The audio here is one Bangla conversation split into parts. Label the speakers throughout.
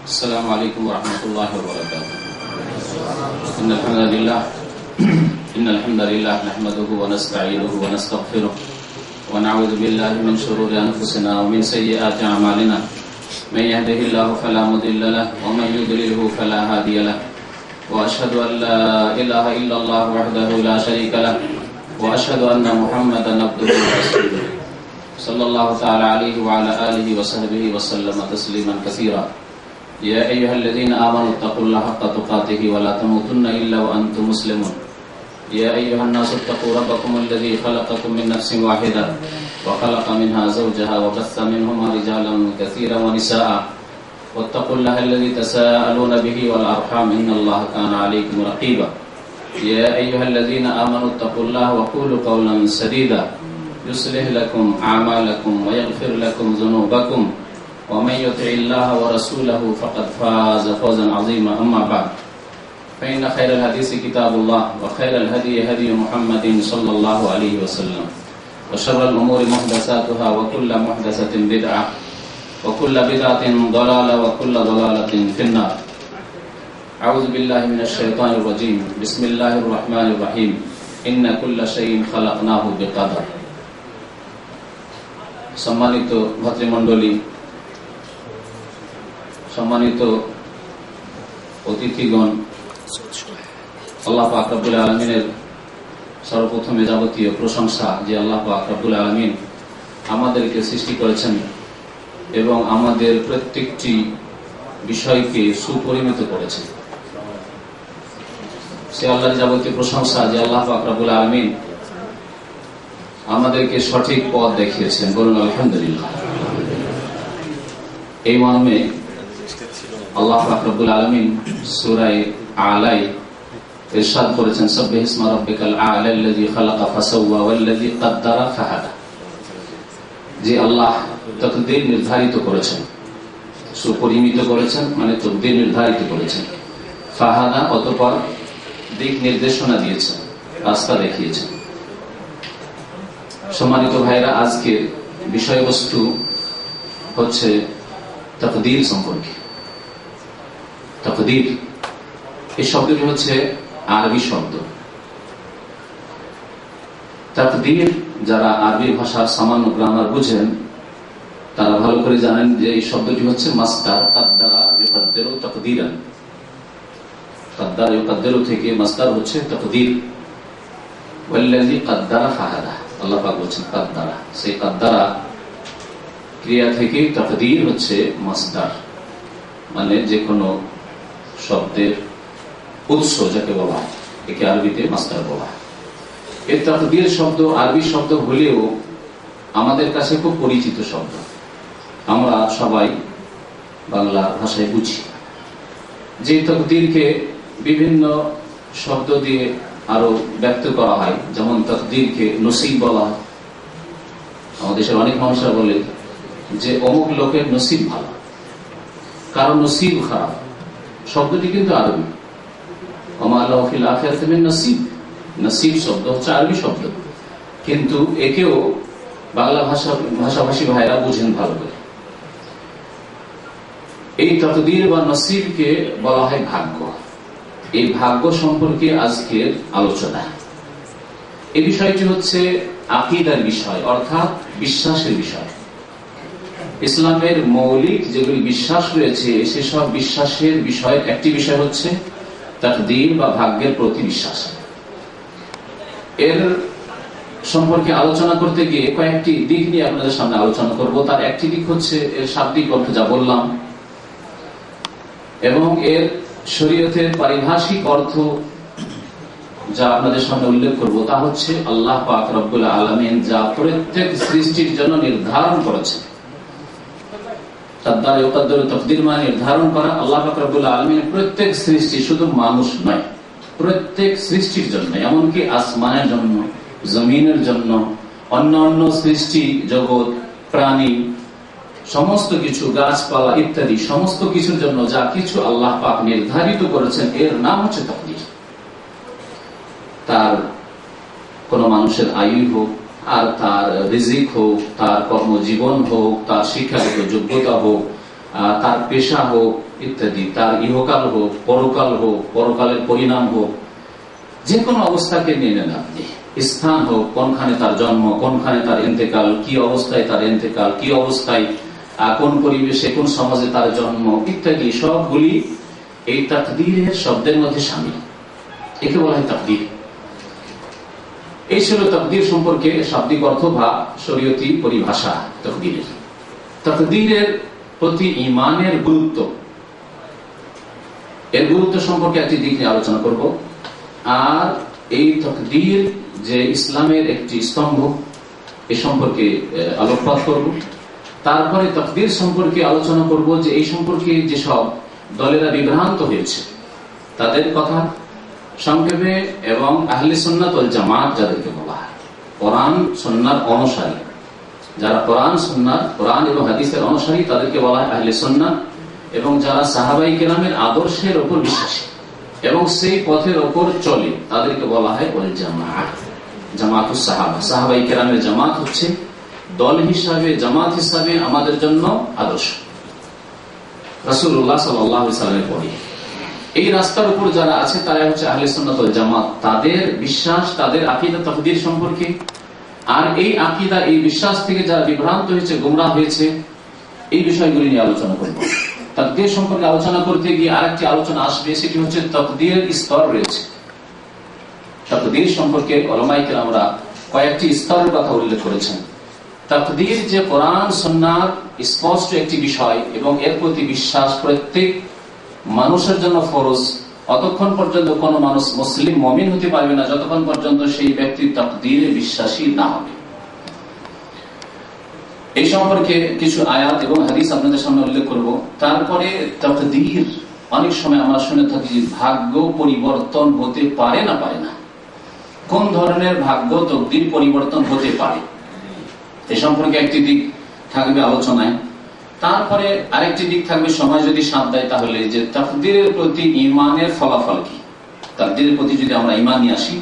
Speaker 1: السلام عليكم ورحمة الله وبركاته. إن الحمد لله نحمده ونستعينه ونستغفره ونعوذ بالله من شرور أنفسنا ومن سيئات أعمالنا. من يهده الله فلا مضل له ومن يضلله فلا هادي له. وأشهد أن لا إله إلا الله وحده لا شريك له وأشهد أن محمدا عبده ورسوله صلى الله تعالى عليه وعلى آله وصحبه وسلم تسليما كثيرا. يا أيها الذين آمنوا اتقوا الله حق تقاته ولا تموتن إلا وأنتم مسلمون. يا أيها الناس اتقوا ربكم الذي خلقكم من نفس واحدة وخلق منها زوجها وبث منهما رجالا كثيرا ونساء واتقوا الله الذي تساءلون به والأرحام إن الله كان عليكم رقيبا. يا أيها الذين آمنوا اتقوا الله وقولوا قولا سديدا يصلح لكم أعمالكم ويغفر لكم ذنوبكم ومن يطع الله ورسوله فقد فاز فوزا عظيما. أما بعد فإن خير الحديث كتاب الله وخير الهدي هدي محمد صلى الله عليه وسلم وشر الأمور محدثاتها وكل محدثة بدعة وكل بدعة ضلالة وكل ضلالة في النار. أعوذ بالله من الشيطان الرجيم. بسم الله الرحمن الرحيم. إن كل شيء خلقناه بقدر. সম্মানিত ভাতৃমণ্ডলী, সম্মানিত অতিথিগণ, আল্লাহ পাক রব্বুল আলামিনের সর্বপ্রথমে যাবতীয় প্রশংসা যে আল্লাহ পাক রব্বুল আলামিন আমাদেরকে সৃষ্টি করেছেন এবং আমাদের প্রত্যেকটি বিষয়কে সুপরিমিত করেছেন। সে আল্লাহর যাবতীয় প্রশংসা যে আল্লাহ পাক রব্বুল আলামিন আমাদেরকে সঠিক পথ দেখিয়েছেন। বলুন আলহামদুলিল্লাহ। এই মর্মে আল্লাহ পাক রব্বুল আলামিন সূরা আলাই ইরশাদ করেছেন, সাব্বিহিসমা রাব্বিকাল আ'লা আল্লাযী খালাকা ফাসাওয়া ওয়াল্লাযী কাদ্দারা ফাহাদা। যে আল্লাহ তাকদীর নির্ধারিত করেছেন, সুপরিমিত করেছেন, মানে তাকদীর নির্ধারিত করেছেন। ফাহাদা অতঃপর দিক নির্দেশনা দিয়েছেন, রাস্তা দেখিয়েছেন। সম্মানিত ভাইরা, আজকের বিষয়বস্তু হচ্ছে তাকদীর সম্পর্কে। তাকদীর এই শব্দটি হচ্ছে আরবি শব্দ। তাকদীর যারা আরবি ভাষার সামান্য গ্রামার বুঝেন তারা ভালো করে জানেন যে এই শব্দটি হচ্ছে মাসদার, কাদ্দারা ইউকাদ্দিরু তাকদীরান। কাদ্দারা ইউকাদ্দিরু থেকে মাসদার হচ্ছে তাকদীর। ওয়াল্লাযী কাদ্দারা ফাহাদা, আল্লাহ পাক বলছেন কাদ্দারা। সেই কাদ্দারা ক্রিয়া থেকে তাকদীর হচ্ছে মাসদার, মানে যে কোনো শব্দের উৎস যাকে বলা হয়, একে আরবিতে মাসদার বলা হয়। এই তাকদীর শব্দ আরবি শব্দ হলেও আমাদের কাছে খুব পরিচিত শব্দ। আমরা সবাই বাংলা ভাষায় বুঝি। যে তাকদীরকে বিভিন্ন শব্দ দিয়ে আরো ব্যক্ত করা হয়, যেমন তাকদীরকে নসিব বলা হয়। আমাদের দেশের অনেক মানুষরা বলে যে অমুক লোকের নসিব ভালো, কারণ নসিব খারাপ। শব্দটি কিন্তু আরবি। ওমা লাহু ফিল আখিরাতি মিন নসিব, নসিব শব্দ হচ্ছে আরবি শব্দ, কিন্তু একেও বাংলা ভাষাভাষী ভাইরা বুঝেন ভালো করে। এই তাকদীর বা নসিবকে বলা হয় ভাগ্য। এই ভাগ্য সম্পর্কে আজকের আলোচনা। এই বিষয়টি হচ্ছে আকীদার বিষয়, অর্থাৎ বিশ্বাসের বিষয়। ইসলামের মৌলিক যেগুলি বিশ্বাস রয়েছে সেসব বিশ্বাসের বিষয়ের একটি বিষয় হচ্ছে তাকদীর বা ভাগ্যের প্রতি বিশ্বাস। এর সম্পর্কে আলোচনা করতে গিয়ে কয়েকটি দিক নিয়ে আপনাদের সামনে আলোচনা করব। তার একটি দিক হচ্ছে এর শাব্দিক অর্থ যা বললাম, এবং এর শরীয়তের পারিভাষিক অর্থ যা আপনাদের সামনে উল্লেখ করব তা হচ্ছে আল্লাহ পাক রব্বুল আলামিন যা প্রত্যেক সৃষ্টির জন্য নির্ধারণ করেছেন। কাদ্দারা ইউকাদ্দিরু তাকদীর মানে নির্ধারণ করা। আল্লাহ পাক রব্বুল আলামিন প্রত্যেক সৃষ্টি, শুধু মানুষ নয়, প্রত্যেক সৃষ্টির জন্য, এমনকি আসমানের জন্য, জমিনের জন্য, অন্যান্য সৃষ্টি জগৎ, প্রাণী, সমস্ত কিছু, গাছপালা ইত্যাদি সমস্ত কিছুর জন্য যা কিছু আল্লাহ পাক নির্ধারিত করেছেন এর নাম হচ্ছে তাকদীর। তার কোন মানুষের আয়ু হোক, আর তার রিজিক হোক, তার কর্মজীবন হোক, তার শিক্ষাগত যোগ্যতা হোক, তার পেশা হোক ইত্যাদি, তার ইহকাল হোক, পরকাল হোক, পরকালের পরিণাম হোক, যে কোনো অবস্থাকে নিয়ে নেন আপনি। স্থান হোক, কোনখানে তার জন্ম, কোনখানে তার ইন্তেকাল, কি অবস্থায় তার ইন্তেকাল, কি অবস্থায়, কোন পরিবেশে, কোন সমাজে তার জন্ম ইত্যাদি, সবগুলি এই তাকদীরের শব্দের মধ্যে শামিল। একে বলা হয় তাকদীর। এই ছিল তাকদীর সম্পর্কে শাব্দিক অর্থ বা শরীয়তি পরিভাষা তাকদীরের। তাকদীরের প্রতি ঈমানের গুরুত্ব, এর গুরুত্ব সম্পর্কে একটি দিক নিয়ে আলোচনা করব। আর এই তাকদীর যে ইসলামের একটি স্তম্ভ, এ সম্পর্কে আলোকপাত করব। তারপরে তাকদীর সম্পর্কে আলোচনা করব যে এই সম্পর্কে যেসব দলেরা বিভ্রান্ত হয়েছে তাদের কথা সংক্ষেপে, এবং আহলে সুন্নাত ওয়াল জামাত যাদেরকে বলা হয়, কোরআন সুন্নাহর অনুসারী, যারা কোরআন এবং হাদিসের অনুসারী তাদেরকে বলা হয় আহলে সুন্নাহ, এবং যারা সাহাবায়ে কেরামের আদর্শের উপর বিশ্বাসী এবং সেই পথের উপর চলে তাদেরকে বলা হয় ওয়াল জামাত, জামাতুস সাহাবা। সাহাবায়ে কেরামের জামাত হচ্ছে দল হিসাবে, জামাত হিসাবে আমাদের জন্য আদর্শ, রাসূলুল্লাহ সাল্লাল্লাহু আলাইহি ওয়াসাল্লামের পরে। এই রাস্তার উপর যারা আছে তারা হচ্ছে আহলে সুন্নাত ওয়াল জামাত। তাদের বিশ্বাস, তাদের আকীদা তাকদীর সম্পর্কে, আর এই আকীদা, এই বিশ্বাস থেকে যারা বিভ্রান্ত হয়েছে, গোমরাহ হয়েছে, এই বিষয়গুলি নিয়ে আলোচনা করব। তাকদীর সম্পর্কে আলোচনা করতে গিয়ে আরেকটি আলোচনা আসবে, সেটি হচ্ছে তাকদীরের স্তর রয়েছে। তাকদীর সম্পর্কে উলামায়ে কেরামরা কয়েকটি স্তরের কথা উল্লেখ করেছেন। তাকদীর যে কোরআন সুন্নাহর স্পষ্ট একটি বিষয় এবং এর প্রতি বিশ্বাস প্রত্যেক মানুষের জন্য ফরজ, অতক্ষণ পর্যন্ত কোন মানুষ মুসলিম মুমিন হতে পারবে না যতক্ষণ পর্যন্ত সেই ব্যক্তি তাকদীরে বিশ্বাসী না হবে। এই সম্পর্কে কিছু আয়াত এবং হাদিস আপনাদের সামনে উল্লেখ করব। তারপরে তাকদীর, অনেক সময় আমরা শুনে থাকি যে ভাগ্য পরিবর্তন হতে পারে না, পারে না, কোন ধরনের ভাগ্য তাকদীর পরিবর্তন হতে পারে, এ সম্পর্কে একটি দিক থাকবে আলোচনায়। তারপরে আরেকটি দিক থাকবে, সময় যদি সাথ দেয় তাহলে, যে তাকদীরের প্রতি ঈমানের ফলাফল কি। তাকদীরের প্রতি যদি আমরা ঈমান নিয়ে আসি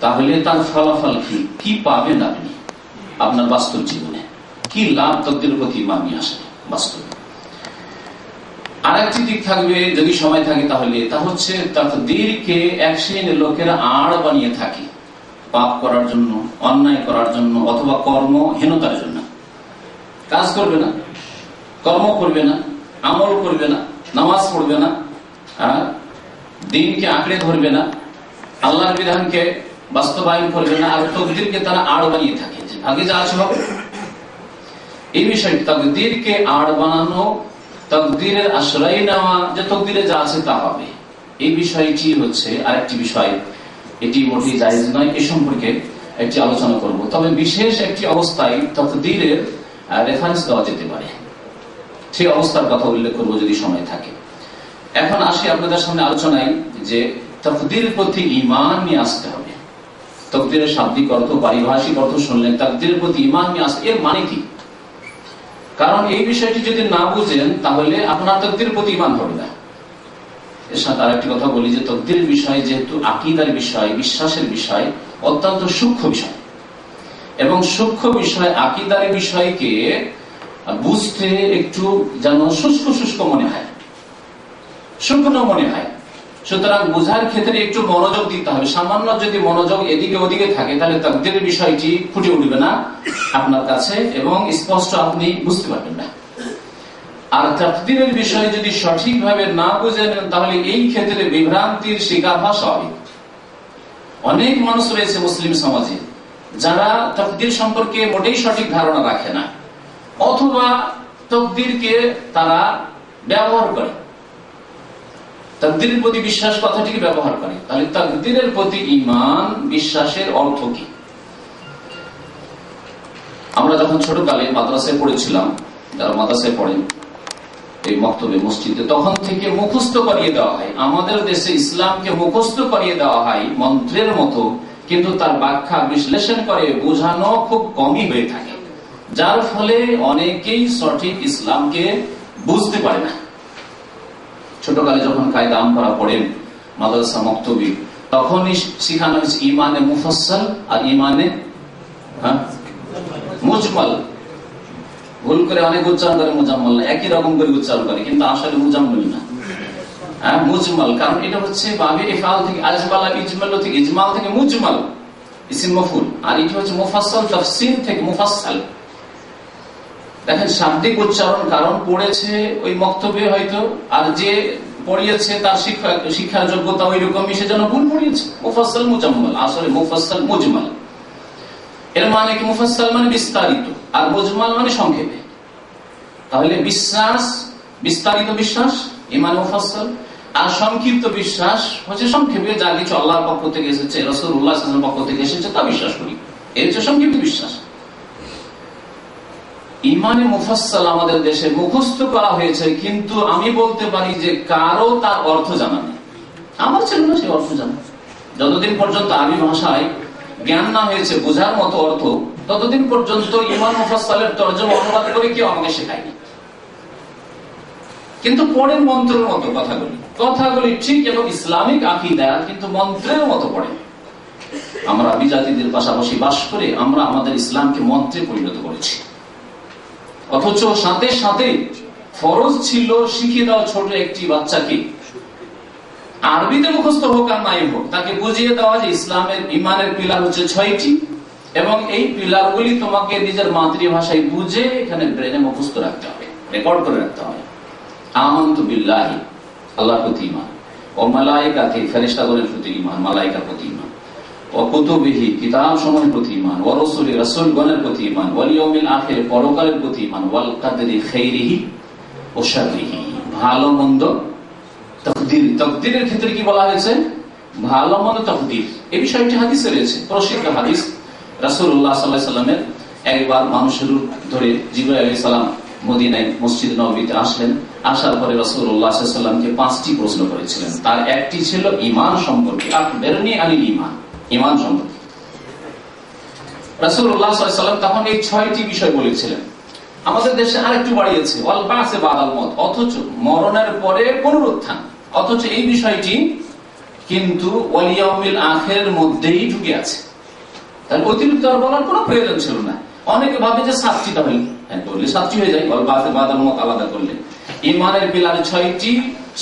Speaker 1: তাহলে তার ফলাফল কি, কি পাবেন আপনি আপনার বাস্তব জীবনে, কি লাভ তাকদীরের প্রতি ঈমান নিয়ে আসলে বাস্তবে। আরেকটি দিক থাকবে যদি সময় থাকে তাহলে, তা হচ্ছে তাকদীরকে এক শ্রেণীর লোকেরা আড় বানিয়ে থাকে পাপ করার জন্য, অন্যায় করার জন্য, অথবা কর্মহীনতার জন্য। কাজ করবে না, কর্ম করবে না, আমল করবে না, নামাজ পড়বে না, দ্বীনকে আঁকড়ে ধরবে না, আল্লাহর বিধানকে বাস্তবায়ন করবে না, আর তাকদীরকে তারা আড় বানিয়ে থাকে, যে ভাগে যা আছে হবে। এই বিষয় তাকদীরকে আড় বানানো, তাকদীরের আশ্রয় নেওয়া, যে তাকদীরে যা আছে তা হবে, এই বিষয়টি হচ্ছে আরেকটি বিষয়। এটি মোটেই জায়েজ নয়, এ সম্পর্কে একটি আলোচনা করব। তবে বিশেষ একটি অবস্থায় তাকদীরের রেফারেন্স দেওয়া যেতে পারে, সেই অবস্থার কথা উল্লেখ করব যদি সময় থাকে। এখন আসি আপনাদের সামনে আলোচনায়, যে তাকদীরের প্রতি ঈমান নিয়ে আসতে হবে। তাকদীরের শাব্দিক অর্থ, পারিভাষিক অর্থ শুনলেন, তাকদীরের প্রতি ঈমান নিয়ে আসতে, এর মানে কি? কারণ এই বিষয়টি যদি না বুঝেন তাহলে আপনার তাকদীরের প্রতি ঈমান হবে না। এর সাথে আরেকটি কথা বলি, যে তাকদীরের বিষয় যেহেতু আকীদার বিষয়, বিশ্বাসের বিষয়, অত্যন্ত সূক্ষ্ম বিষয়, এবং সূক্ষ্ম বিষয় আকীদার বিষয়কে বুঝতে একটু যেন শুষ্ক শুষ্ক মনে হয়, শুকনো মনে হয়। সুতরাং বোঝার ক্ষেত্রে একটু মনোযোগ দিতে হবে। সামান্য যদি মনোযোগ এদিকে ওদিকে থাকে তাহলে তাকদীরের বিষয়টি ফুটে উঠবে না আপনার কাছে, এবং স্পষ্ট আপনি বুঝতে পারবেন না। আর তাকদীরের বিষয় যদি সঠিকভাবে না বুঝে নেন তাহলে এই ক্ষেত্রে বিভ্রান্তির শিকার হওয়া স্বাভাবিক। অনেক মানুষ রয়েছে মুসলিম সমাজে যারা তাকদীর সম্পর্কে মোটেই সঠিক ধারণা রাখে না, অথবা তাকদীরকে তারা ব্যবহার করে, তাকদীরের প্রতি বিশ্বাস কথাটিকে ব্যবহার করে। তাহলে তাকদীরের প্রতি ঈমান, বিশ্বাসের অর্থ কি? আমরা যখন ছোটকালে মাদ্রাসায় পড়েছিলাম, যারা মাদ্রাসায় পড়েন এই মক্তবে মসজিদে, তখন থেকে মুখস্থ করিয়ে দেওয়া হয়। আমাদের দেশে ইসলামকে মুখস্থ করিয়ে দেওয়া হয় মন্ত্রের মতো, কিন্তু তার ব্যাখ্যা বিশ্লেষণ করে বোঝানো খুব কমই হয়ে থাকে, যার ফলে অনেকেই সঠিক ইসলামকে বুঝতে পারে না। ছোটকালে যখন কায়দা আমপারা পড়েন মাদ্রাসা মক্তবি, তখনই শিখানো হয়েছে ইমানে মুফাসসাল আর ইমানে মুজমাল। ভুল করে অনেক উচ্চারণ করে মুজাম্মাল না, একই রকম করে উচ্চারণ করে, কিন্তু আসলে মুজাম্মাল না, মুজমাল। কারণ এটা হচ্ছে বাবে ইফআল থেকে আজমাল, ইজমাল থেকে ইজমাল থেকে মুজমাল ইসিম মফউল, আর এটা হচ্ছে মুফাসসাল তাফসীর থেকে মুফাসসাল। দেখেন শাব্দিক উচ্চারণ কারণ পড়েছে ওই মক্তবে হয়তো, আর যে পড়িয়েছে তার শিক্ষার যোগ্যতা ওই রকমই, সেজন্য ভুল পড়িয়েছে। মুফাসসাল মুজাম্মাল, আসলে মুফাসসাল মুজমাল। এর মানে কি? মুফাসসাল মানে বিস্তারিত, আর মুজমাল মানে সংক্ষেপে। তাহলে বিশ্বাস, বিস্তারিত বিশ্বাস ইমান মুফাসসাল, আর সংক্ষিপ্ত বিশ্বাস হচ্ছে সংক্ষেপে যা কিছু আল্লাহর পক্ষ থেকে এসেছে, রাসূলুল্লাহ সাল্লাল্লাহু আলাইহি ওয়াসাল্লামের পক্ষ থেকে এসেছে তা বিশ্বাস করি, এর হচ্ছে সংক্ষিপ্ত বিশ্বাস। ইমানে মুফাসসাল আমাদের দেশে মুখস্থ করা হয়েছে, কিন্তু আমি বলতে পারি যে কারো তার অর্থ জানা নেই। আমার ছিল না সেই অর্থ জানা। যতদিন পর্যন্ত আরবি ভাষায় জ্ঞান না হয়েছে বোঝার মতো অর্থ, ততদিন পর্যন্ত ইমান মুফাসসালের তরজমা অনুবাদ করে কেউ আমাকে শেখায়নি। কিন্তু পড়েন মন্ত্রের মতো কথাগুলি ঠিক এবং ইসলামিক আকীদা, কিন্তু মন্ত্রের মতো পড়ে। আমরা বিজাতিদের পাশাপাশি বাস করে আমরা আমাদের ইসলামকে মন্ত্রে পরিণত করেছি, অথচ সাথে সাথে ফরজ ছিল শিখিয়ে দেওয়া ছোট একটি বাচ্চাকে আরবিতে মুখস্থ হোক আর নাই হোক, তাকে বুঝিয়ে দেওয়া যে ইসলামের ইমানের পিলার হচ্ছে 6টি, এবং এই পিলারগুলি তোমাকে নিজের মাতৃভাষায় বুঝে এখানে ব্রেনে মুখস্থ রাখতে হবে, রেকর্ড করে রাখতে হবে। আমানতু বিল্লাহি, আল্লাহর প্রতি ঈমান, ও মালায়েকাতি, ফেরেশতাগণের প্রতি ঈমান, মালায়েকার প্রতি ঈমান, ও কুতুবিহি, কিতাব সমূহের প্রতি ঈমান, ওয়া রাসূলি, রাসূলগণের প্রতি ঈমান, ওয়াল ইয়াউমিল আখির, পরকালের প্রতি ঈমান, ওয়াল কাদরি খাইরিহি ওয়া শাররিহি, ভালো মন্দ তাকদীর। তাকদীরের ক্ষেত্রে কি বলা হয়েছে? ভালো মন্দ তাকদীর। এই বিষয়টি হাদিসে রয়েছে, প্রসিদ্ধ হাদিস। রাসূলুল্লাহ সাল্লাল্লাহু আলাইহি ওয়াসাল্লামের একবার মানুষের রূপ ধরে জিবরাইল আলাইহিস সালাম মদিনায় মসজিদ নববীতে আসলেন। আসার পরে রাসূলুল্লাহ সাল্লাল্লাহু আলাইহি ওয়াসাল্লামকে 5টি প্রশ্ন করেছিলেন। তার একটি ছিল ঈমান সম্পর্কে, আখবিরনি আনিল ঈমান, ঈমান সম্পর্কে। রাসূলুল্লাহ সাল্লাল্লাহু আলাইহি ওয়াসাল্লাম তখন এই 6টি বিষয় বলেছিলেন। আমাদের দেশে আরেকটু বাড়িয়েছে, ওয়াল বাসে বাদাল মত, অথচ মরণের পরে পুনরুত্থান, অথচ এই বিষয়টি কিন্তু ওয়াল ইয়াউমিল আখিরের মধ্যেই ঢুকে আছে। তাহলে অতিরিক্ত আর বলার কোনো প্রয়োজন ছিল না। অনেকে ভাবে যে 7টি, তাহলে হ্যাঁ বললে 7টি হয়ে যায়, ওয়াল বাসে বাদাল মত আলাদা করলে। ঈমানের পিলার 6টি,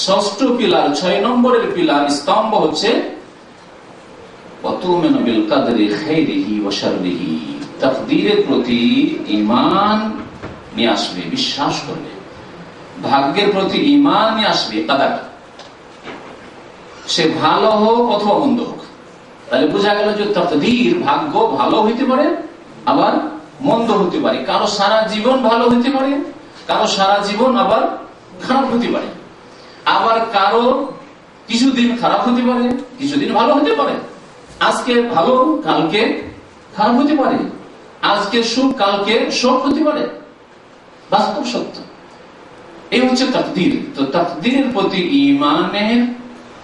Speaker 1: 6ষ্ঠ পিলার 6 নম্বরের পিলার স্তম্ভ হচ্ছে ওয়াতুমিনু বিল কাদরি খাইরিহি ওয়া শাররিহি, তাকদীরের প্রতি ঈমান নিয়ে আসবে, বিশ্বাস করবে। ভাগ্যের প্রতি ঈমান নিয়ে আসবে, কাদার, সে ভালো হোক অথবা মন্দ হোক। তাহলে বোঝা গেল যে তাকদীর, ভাগ্য ভালো হইতে পারে আবার মন্দ হতে পারে। কারো সারা জীবন ভালো হইতে পারে, কারো সারা জীবন আবার খারাপ হতে পারে, আবার কারো কিছুদিন খারাপ হতে পারে, কিছুদিন ভালো হতে পারে। আজকে ভালো কালকে খারাপ হতে পারে, আজকে সুখ কালকে শোক হতে পারে, বাস্তব সত্য। এই হচ্ছে তাকদীর। তো তাকদীরের প্রতি ঈমানের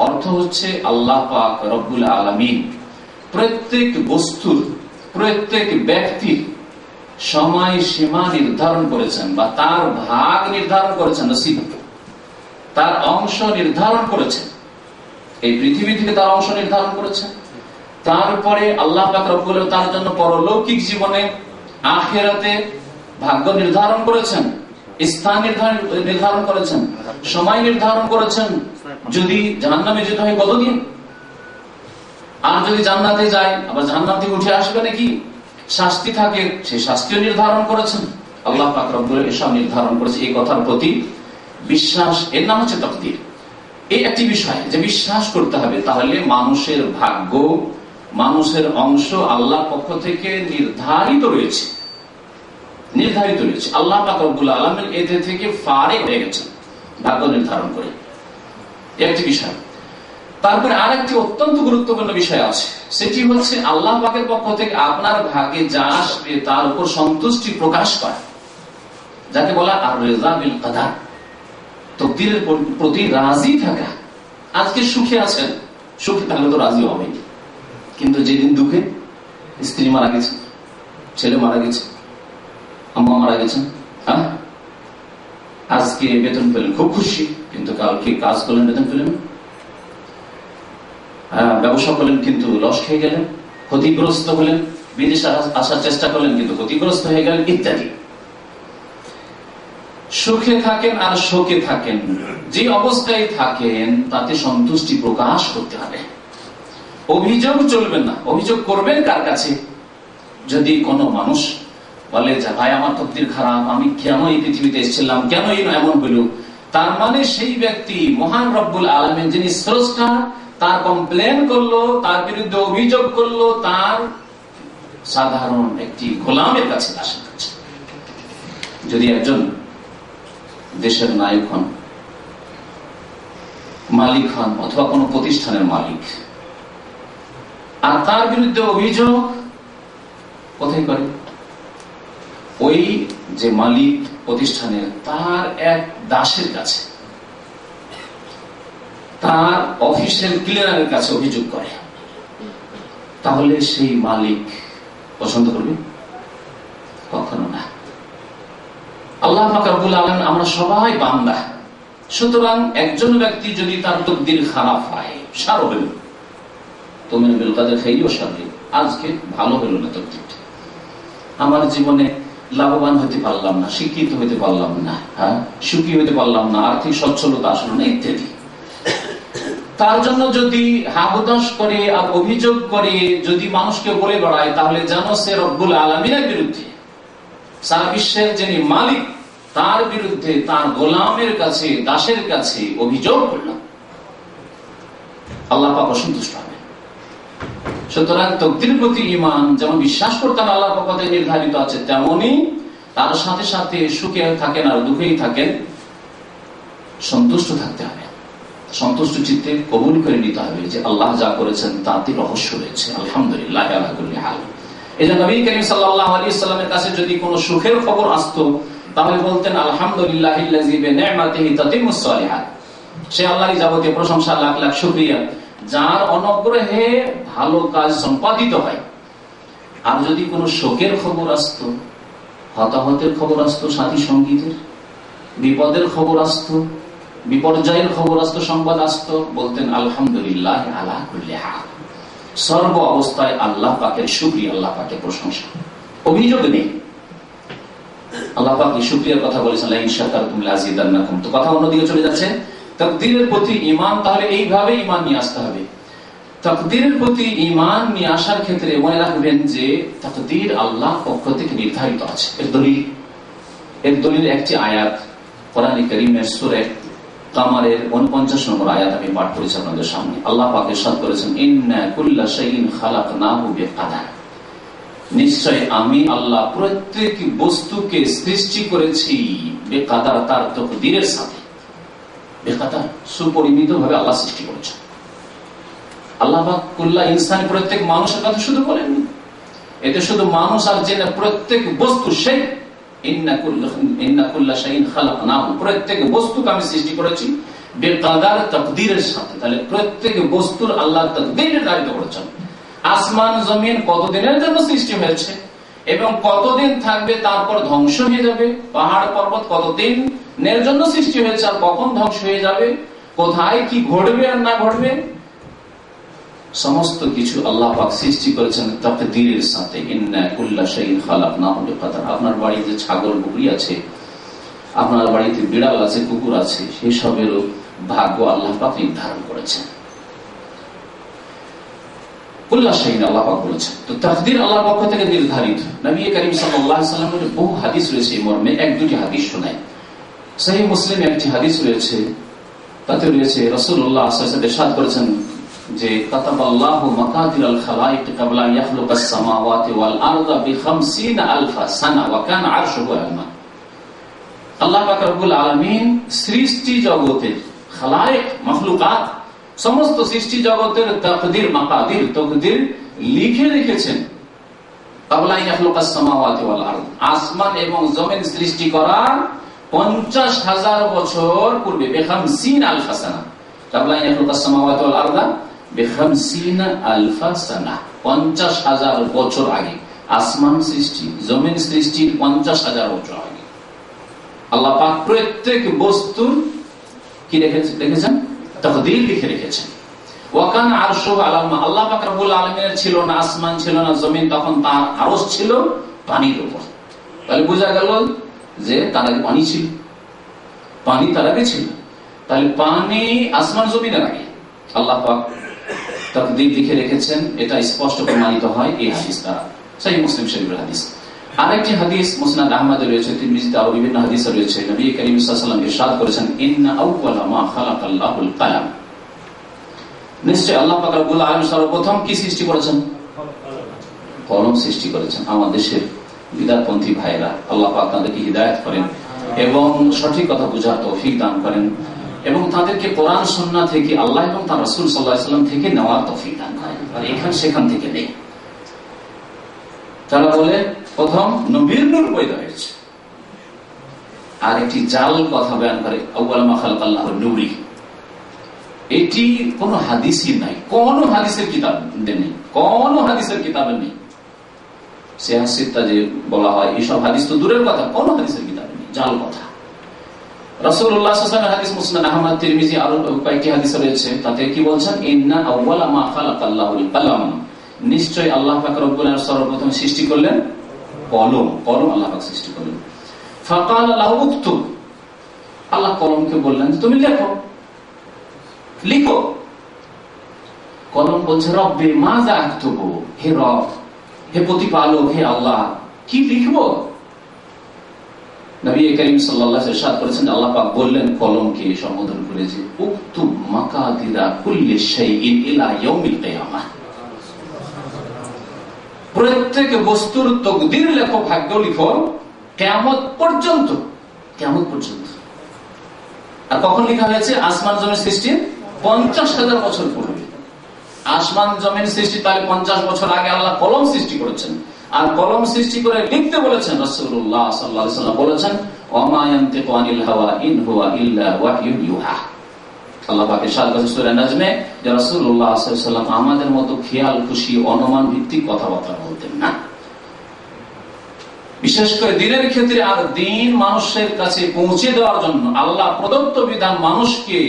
Speaker 1: অর্থ হচ্ছে আল্লাহ পাক রব্বুল আলামিন প্রত্যেক বস্তুর, প্রত্যেক ব্যক্তির সময় সীমা নির্ধারণ করেছেন, বা তার ভাগ নির্ধারণ করেছেন, নসিব, তার অংশ নির্ধারণ করেছেন। এই পৃথিবী থেকে তার অংশ নির্ধারণ করেছেন। তারপরে আল্লাহ পাক রব্বুল আলামিন তার জন্য পরলৌকিক জীবনে, আখিরাতে ভাগ্য নির্ধারণ করেছেন, স্থান নির্ধারণ করেছেন, সময় নির্ধারণ করেছেন। যদি জাহান্নামে যেতে হয় কতদিন, আর যদি জান্নাতে যায় আবার জাহান্নাম থেকে উঠে আসবে নাকি, শাস্তি থাকে সেই শাস্তিও নির্ধারণ করেছেন। আল্লাহ পাক রব্বুল আলামিন এসব নির্ধারণ করেছে। এই কথার প্রতি বিশ্বাস, এর নাম হচ্ছে তাকদীর। এই একটি বিষয় যে বিশ্বাস করতে হবে। তাহলে মানুষের ভাগ্য, মানুষের অংশ আল্লাহর পক্ষ থেকে নির্ধারিত রয়েছে, নির্ধারিত রয়েছে। আল্লাহ পাক রব্বুল আলামিন এতে থেকে ফারিগ হয়ে গেছেন ভাগ্য নির্ধারণ করে, একটি বিষয়। তারপরে আরেকটি অত্যন্ত গুরুত্বপূর্ণ বিষয় আছে, সেটি হচ্ছে আল্লাহ পাকের পক্ষ থেকে আপনার ভাগ্যে যা আসবে তার উপর সন্তুষ্টি প্রকাশ করা, যাকে বলা আর রিজা বিল কাদার, তাকদীরের প্রতি রাজি থাকা। আজকে সুখে আছেন, সুখে থাকলে তো রাজি হবেই, কিন্তু যেদিন দুঃখে, স্ত্রী মারা গেছে, ছেলে মারা গেছে, আম্মা মারা গেছেন, হ্যাঁ, আজকে বেতন পেলেন খুব খুশি, কিন্তু কালকে কাজ করলেন বেতন পেলেন, ব্যবসা করলেন কিন্তু লস খেয়ে গেলেন, ক্ষতিগ্রস্ত হলেন, বিদেশে আসার চেষ্টা করলেন কিন্তু ক্ষতিগ্রস্ত হয়ে গেলেন, ইত্যাদি। সুখে থাকেন আর শোকে থাকেন, যে অবস্থায় থাকেন তাতে সন্তুষ্টি প্রকাশ করতে হবে। অভিযোগ চলবে না। অভিযোগ করবেন কার কাছে? যদি কোনো মানুষ বলে যে ভাই আমার তকদির খারাপ, আমি কেন এই পৃথিবীতে এসেছিলাম, কেন এমন হইল, তার মানে সেই ব্যক্তি মহান রব্বুল আলামিন যিনি স্রষ্টা তার কমপ্লেন করলো, তার বিরুদ্ধে অভিযোগ করলো, তার সাধারণ একটি গোলামের কাছে আসে। যদি একজন দেশের নায়ক হন, মালিক হন, অথবা কোন প্রতিষ্ঠানের মালিক, আর তার বিরুদ্ধে অভিযোগ কোথায় করে? ওই যে মালিক প্রতিষ্ঠানের তার এক দাসের কাছে, তার অফিসের ক্লিনারের কাছে অভিযোগ করে, তাহলে সেই মালিক পছন্দ করবে? কখনো না। আল্লাহ পাক রব্বুল আলামিন, আমরা সবাই বান্দা, সুতরাং একজন ব্যক্তি যদি তার তকদির খারাপ হয়, সার হইল তুমি বিল কাদের খাইও সারি, আজকে ভালো হইল না তকদিরটা, আমার জীবনে লাভবান হতে পারলাম না, শিক্ষিত হইতে পারলাম না, সুখী হইতে পারলাম না, আর্থিক সচ্ছলতা আসলো না, ইত্যাদি। তার জন্য যদি হাহুদাস করে আর অভিযোগ করে যদি মানুষকে বলে বেড়ায়, তাহলে যেন সে রব্বুল আলামিনের বিরুদ্ধে, সারা বিশ্বের যিনি মালিক তার বিরুদ্ধে তার গোলামের কাছে, দাসের কাছে অভিযোগ করল। আল্লাহ পাক অসন্তুষ্ট হবে। সুতরাং তকদিরের প্রতি ঈমান যেমন বিশ্বাস করতেন আল্লাহর পক্ষ থেকে নির্ধারিত আছে, তেমনি তার সাথে সাথে সুখে থাকেন আর দুঃখেই থাকেন, সন্তুষ্ট থাকতে হবে। সন্তুষ্ট চিত্তে কবুল করে নিতে হবে যে আল্লাহ যা করেছেন তাতে রহস্য রয়েছে, আলহামদুলিল্লাহ আলা কুল্লি হাল। এই যে নবী করিম সাল্লাল্লাহু আলাইহি ওয়াসাল্লামের কাছে যদি কোনো সুখের খবর আসতো, তাহলে বলতেন আলহামদুলিল্লাহিল্লাযী বিনি'মাতিহি তাতিম্মুস সালিহাত। সে আল্লাহরই যাবতীয় প্রশংসা, লাখ লাখ শুকরিয়া, যার অনুগ্রহে ভালো কাজ সম্পাদিত হয়। আর যদি কোনো শোকের খবর আসতো, হতাহতের খবর আসতো, সাথী সঙ্গীদের বিপদের খবর আসতো, বিপর্যয়ের খবর আসতো, সংবাদ আসতো, বলতেন আলহামদুলিল্লাহ আলা কুল্লি হাল। সর্ব অবস্থায় আল্লাহ পাকের শুকরিয়া, আল্লাহ পাকের প্রশংসা, অভিযোগ নেই। আল্লাহ পাক শুকরিয়ার কথা বলেছেন, লা ইন শাকারতুম লাযিদান্নাকুম। তো কথা অন্যদিকে চলে যাচ্ছে। তাকদীরের প্রতি ঈমান, তাহলে এইভাবে ঈমান নিয়ে আসতে হবে। তাকদীরের প্রতি ঈমান নিয়ে আসার ক্ষেত্রে মনে রাখবেন যে তাকদীর আল্লাহর পক্ষ থেকে নির্ধারিত আছে। এর দলিল একটি আয়াত কোরআন কারীমের সূরা কামারের 49 নম্বর আয়াত আমি পাঠ করেছি আপনাদের সামনে। আল্লাহ পাক ইরশাদ করেছেন, ইন্না কুল্লা শাইইন খালাকনাহু বিকাদার। নিশ্চয় আমি আল্লাহ প্রত্যেক বস্তুকে সৃষ্টি করেছি বেকাদার, তার তাকদীরের সাথে। বেকাদার, সুপরিমিত ভাবে আল্লাহ সৃষ্টি করেছেন। আল্লাহ পাক কুল্লা ইনসান, প্রত্যেক মানুষের কথা শুধু বলেননি, এতে শুধু মানুষ আর জেনে প্রত্যেক বস্তু, সেই ইন্না কুল্লা শাইইন খালাকনাহু, প্রত্যেক বস্তুকে আমি সৃষ্টি করেছি বেকাদার, তাকদীরের সাথে। তাহলে প্রত্যেক বস্তুর আল্লাহ তাকদীর নির্ধারিত করেছেন। আসমান জমিন কতদিনের জন্য সৃষ্টি হয়েছে এবং কতদিন থাকবে, তারপর ধ্বংস হয়ে যাবে। পাহাড় পর্বত কতদিনের জন্য সৃষ্টি হয়েছে আর কখন ধ্বংস হয়ে যাবে, কোথায় কি ঘটবে আর না ঘটবে, সমস্ত কিছু আল্লাহ পাক সৃষ্টি করেছেন তাকদীরের সাথে। ইন্না কুল্লা শাইইন খালাকনাহু বিকাদার। আপনার বাড়িতে ছাগল বকরি আছে, আপনার বাড়িতে বিড়াল আছে, কুকুর আছে, সেই সবেরও ভাগ্য আল্লাহ পাক নির্ধারণ করেছেন। কুল্লা শাইইন আল্লাহ পাক বলেছেন। তো তাকদীর আল্লাহর পক্ষ থেকে নির্ধারিত। নবী করিম সাল্লাল্লাহু আলাইহি ওয়াসাল্লামের বহু হাদিস রয়েছে এই মর্মে। এক দুটি হাদিস শোনাই। সহিহ মুসলিমে একটি হাদিস রয়েছে, তাতে রয়েছে রাসূলুল্লাহ সাল্লাল্লাহু আলাইহি ওয়াসাল্লাম ইরশাদ করেছেন যে কাতাবাল্লাহু মাকাদিরাল খালাইক ক্বাবলা ইয়াখলুকাস সামাওয়াতি ওয়াল আরদা বি50,000 সানা ওয়া কানা আরশুহু আলাল মা। আল্লাহ পাক রব্বুল আলামিন সৃষ্টি জগতের খালায়েক, মাখলুকাত, সমস্ত সৃষ্টি জগতের তাকদীর, মাকাদির, তাকদীর লিখে রেখেছেন। ক্বাবলা ইয়াখলুকাস সামাওয়াতি ওয়াল আরদ, আসমান এবং জমিন সৃষ্টি করার 50,000 বছর পূর্বে, বি50,000 সানা। ক্বাবলা ইয়াখলুকাস সামাওয়াতি ওয়াল আরদা বি50,000 সানা, 50,000 বছর আগে আসমান সৃষ্টি, জমিন সৃষ্টির 50,000 বছর আগে আল্লাহ পাক প্রত্যেক বস্তুর কি রেখেছেন, তাকদীর লিখে রেখেছেন। ওয়া কানা আরশুহু আলাল মা। আল্লাহ পাক রব্বুল আলামিনের ছিল না আসমান, ছিল না জমিন, তখন তার আরশ ছিল পানির উপর। তাহলে বোঝা গেল যে তার আগে পানি ছিল, পানি তার আগে ছিল। তাহলে পানি আসমান জমিনের আগে আল্লাহ পাক তাকদীর লিখে রেখেছেন, এটা স্পষ্ট প্রমাণিত হয় এই হাদিস দ্বারা। সহিহ মুসলিম শরীফের হাদিস। আরেকটি হাদিস মুসনাদ আহমদে রয়েছে, তিরমিজিতে আরো বিভিন্ন হাদিসে রয়েছে। নবী করিম সাল্লাল্লাহু আলাইহি ওয়াসাল্লাম ইরশাদ করেছেন, ইন্না আউওয়ালা মা খালাকাল্লাহুল কালাম, নিশ্চয় আল্লাহ পাক রব্বুল আলামিন সর্বপ্রথম কি সৃষ্টি করেছেন? কলম সৃষ্টি করেছেন। আমার দেশের বিদাতপন্থী ভাইরা, আল্লাহ পাক তাদেরকে হিদায়াত করেন এবং সঠিক কথা বুঝার তৌফিক দান করেন এবং তাদেরকে কোরআন সুন্নাহ থেকে, আল্লাহ এবং তার রাসূল সাল্লাল্লাহু আলাইহি ওয়াসাল্লাম থেকে নেওয়ার তৌফিক দান করেন। আর এখান সেখান থেকে নেই। তারা বলে প্রথম নবীর নূর পয়দা হয়েছে। আর একটি জাল কথা বয়ান করে, আউয়াল মা খালাকাল্লাহুন নূরি। এটি কোন হাদিসই নাই, কোন হাদিসের কিতাব নেই, কোন হাদিসের কিতাবে নেই। সিহাসিতা যে বলা হয়, এইসব হাদিস তো দূরের কথা, কোন হাদিসের কিতাবে নেই, জাল কথা। রাসূলুল্লাহ সাল্লাল্লাহু আলাইহি ওয়াসাল্লামের হাদিস মুসনাদ আহমদ, তিরমিজি আরো কয়েকটি হাদিস রয়েছে। তাতে কি বলছেন? ইন্না আউওয়ালা মা খালাকাল্লাহুল কালাম, নিশ্চয় আল্লাহ পাক রব্বুল আলামিন সর্বপ্রথম সৃষ্টি করলেন কলম। কলম আল্লাহ পাক সৃষ্টি করলেন। ফাকাল লাহু উকতুব, আল্লাহ কলমকে বললেন তুমি লেখো, লিখো। কলম বলছে রব্বে মাযা আকতুবু, হে রব, হে প্রতিপালক, হে আল্লাহ, কি লিখবো? নবী করিম সাল্লাল্লাহু আলাইহি ওয়াসাল্লাম ইরশাদ করেছেন, আল্লাহ পাক বললেন কলমকে সম্বোধন করে যে উকতুব মাকাদিরা কুল্লি শাইইন ইলা ইয়াউমিল কিয়ামাহ, প্রত্যেক বস্তুর তাকদীর লেখো, ভাগ্য লিখো কিয়ামত পর্যন্ত। কিয়ামত পর্যন্ত। আর কখন লেখা হয়েছে? আসমান জমিন সৃষ্টির 50,000 বছর পূর্বে। আসমান জমিন সৃষ্টি তাহলে 50 বছর আগে আল্লাহ কলম সৃষ্টি করেছেন। আর কলম সৃষ্টি করে লিখতে বলেছেন। রাসূলুল্লাহ সাল্লাল্লাহু আলাইহি ওয়াসাল্লাম বলেছেন, ওয়া ইয়ানতিকু আনিল হাওয়া ইন হুয়া ইল্লা ওয়াহয়ুন ইউহা। আল্লাহ পাক ইরশাদ করেছেন সূরা নাজমে যে রাসূলুল্লাহ সাল্লাল্লাহু আলাইহি ওয়াসাল্লাম আমাদের মতো খেয়াল খুশি অনুমান ভিত্তিক কথাবার্তা বলতেন না। বিশেষ করে দিনের ক্ষেত্রে আর দিন মানুষের কাছে পৌঁছে দেওয়ার জন্য, আল্লাহ প্রদত্ত বিধান মানুষকে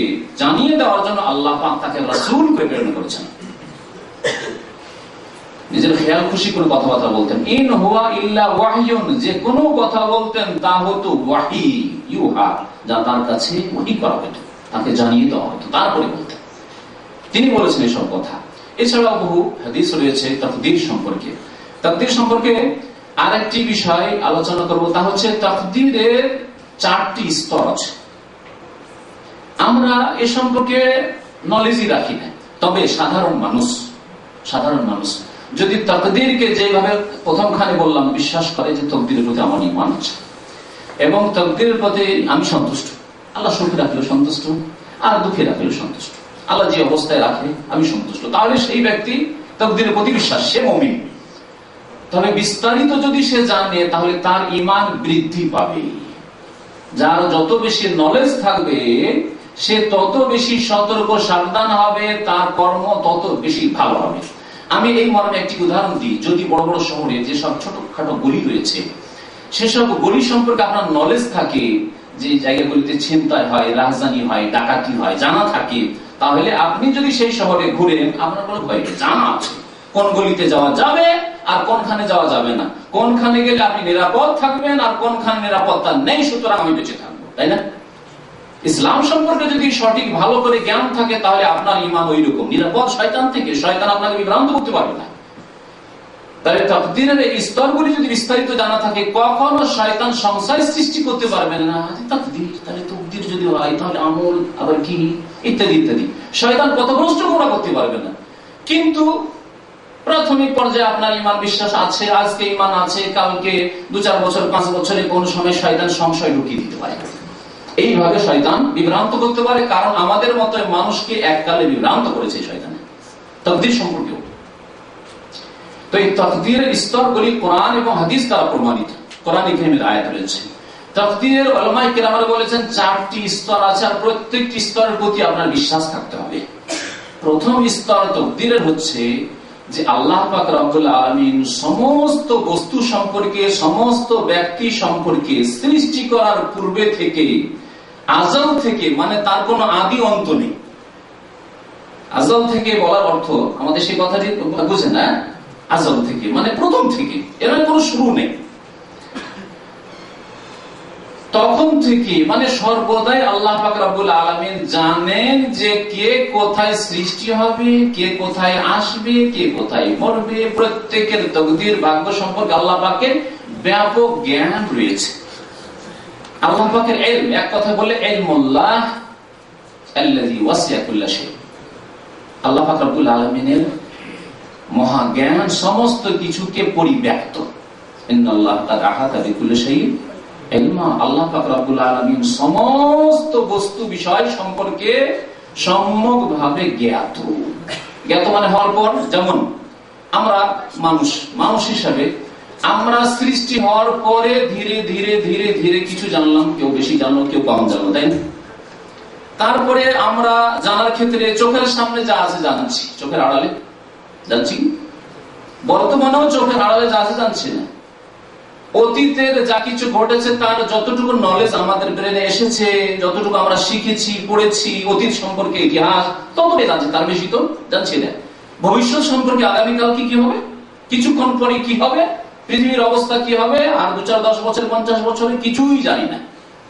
Speaker 1: জানিয়ে দেওয়ার জন্য আল্লাহ পাক তাকে রাসূল করে প্রেরণ করেছেন। নিজের খেয়াল খুশি করে কথাবার্তা বলতেন। ইন হুয়া ইল্লা ওয়াহয়ুন, যে কোনো কথা বলতেন তা হতো ওয়াহি, ইউহা, যা তার কাছে ওহী করা হতো, তাকে জানিয়ে দেওয়া হতো, তারপরে বলতেন। তিনি বলেছেন এসব কথা। এছাড়াও বহু হাদিস রয়েছে তাকদীর সম্পর্কে। তাকদীর সম্পর্কে আরেকটি বিষয় আলোচনা করব, তা হচ্ছে তাকদীরের 4টি স্তর আছে। আমরা এ সম্পর্কে নলেজই রাখি না। তবে সাধারণ মানুষ যদি তাকদীরকে যেভাবে প্রথমখানে বললাম বিশ্বাস করে যে তাকদীরের প্রতি আমার ঈমান আছে এবং তাকদীরের প্রতি আমি সন্তুষ্ট, আল্লাহ সুখে রাখলেও সন্তুষ্ট আর দুঃখে রাখলেও সন্তুষ্ট, আল্লাহ যে অবস্থায় রাখে আমি সন্তুষ্ট, তাহলে সেই ব্যক্তি তাকদীরের প্রতি বিশ্বাস, সে মুমিন। তবে বিস্তারিত যদি সে জানে তাহলে তার ঈমান বৃদ্ধি পাবে। যার যত বেশি নলেজ থাকবে সে তত বেশি সতর্ক সাবধান হবে, তার কর্ম তত বেশি ভালো হবে। আমি এই মর্মে একটি উদাহরণ দিই। যদি বড় বড় শহরে যেসব ছোটখাটো গলি রয়েছে সেসব গলি সম্পর্কে আপনার নলেজ থাকে, যে জায়গাগুলিতে ছিনতাই হয়, রাজধানী হয়, ডাকাতি হয়, জানা থাকে, তাহলে আপনি যদি সেই শহরে ঘুরেন আপনার কোনো ভয় নেই, জানা আছে কোন গলিতে যাওয়া যাবে আর কোনখানে যাওয়া যাবে না, কোনখানে গেলে আপনি নিরাপদ থাকবেন আর কোনখানে নিরাপত্তা নেই, সুতরাং আমি বেঁচে থাকবো, তাই না? ইসলাম সম্পর্কে যদি সঠিক ভালো করে জ্ঞান থাকে তাহলে আপনার ঈমান ওই রকম নিরাপদ শয়তান থেকে। শয়তান আপনাকে বিভ্রান্ত করতে পারবে না। তাহলে তাকদীরের এই স্তরগুলি যদি বিস্তারিত জানা থাকে, কখনো শয়তান সংশয় সৃষ্টি করতে পারবে না। তাকদীর, তাহলে তাকদীর যদি হয় তাহলে আমল আবার কি, ইত্যাদি ইত্যাদি। শয়তান পথভ্রষ্ট করা করতে পারবে না। কিন্তু প্রাথমিক পর্যায়ে আপনার ঈমান বিশ্বাস আছে, আজকে ঈমান আছে, কালকে 2-4 বছর 5 বছরে কোন সময় শয়তান সংশয় ঢুকিয়ে দিতে পারে। এইভাবে শয়তান বিভ্রান্ত করতে পারে, কারণ আমাদের মতো মানুষকে এককালে বিভ্রান্ত করেছে শয়তানে তাকদীর সম্পর্কেও। তো এই তাকদীরের স্তরগুলি কোরআন এবং হাদিস দ্বারা প্রমাণিত। কোরআনে কারীমের আয়াত রয়েছে। তাকদীরের উলামায়ে কেরামরা বলেছেন 4টি স্তর আছে, আর প্রত্যেকটি স্তরের প্রতি আপনার বিশ্বাস থাকতে হবে। প্রথম স্তর তাকদীরের হচ্ছে যে আল্লাহ পাক রব্বুল আলামিন সমস্ত বস্তু সম্পর্কে, সমস্ত ব্যক্তি সম্পর্কে সৃষ্টি করার পূর্বে থেকে, আজল থেকে, মানে তার কোনো আদি অন্ত নেই। আজল থেকে বলার অর্থ আমাদের সেই কথাটি বুঝে না, আজল থেকে মানে প্রথম থেকে, এর কোনো শুরু নেই। তখন থেকে মানে সর্বদাই আল্লাহ পাক রব্বুল আলামিন জানেন যে কে কোথায় সৃষ্টি হবে, কে কোথায় আসবে, কে কোথায় মরবে। প্রত্যেকের তকদির ভাগ্য সম্পর্কে আল্লাহ পাকের ব্যাপক জ্ঞান রয়েছে। আল্লাহ পাকের ইলম, এক কথা বলে ইলমুল্লাহ আল্লাযী ওয়াসি'a কুল্লা শাই। আল্লাহ পাক রব্বুল আলামিনের মহা জ্ঞান সমস্ত কিছুকে পরিব্যাপ্ত। ইন্নাল্লাহ কাদ আহাতা বিকুল্লি শাইইন ইলমা। আল্লাহ পাক রব্বুল আলামিন সমস্ত বস্তু বিষয় সম্পর্কে সম্যকভাবে জ্ঞাত। জ্ঞাত মানে হওয়ার পর, যেমন আমরা মানুষ হিসাবে আমরা সৃষ্টি হওয়ার পরে ধীরে ধীরে ধীরে ধীরে কিছু জানলাম, কেউ বেশি জানলো, কেউ কম জানলো, তাই না? তারপরে আমরা জানার ক্ষেত্রে চোখের সামনে যা আছে জানছি, চোখের আড়ালে জানছি। বর্তমানেও চোখের আড়ালে যা আছে জানছি না। অতীতের যা কিছু ঘটেছে তার যতটুকু নলেজ আমাদের ব্রেনে এসেছে, যতটুকু আমরা শিখেছি, পড়েছি অতীত সম্পর্কে, ইতিহাস, ততটাই জানছি, তার বেশি তো জানছি না। ভবিষ্যৎ সম্পর্কে আগামীকাল কি হবে, কিছুক্ষণ পরে কি হবে, পৃথিবীর অবস্থা কি হবে, আর 2, 4, 10 বছর 50 বছরে কিছুই জানি না,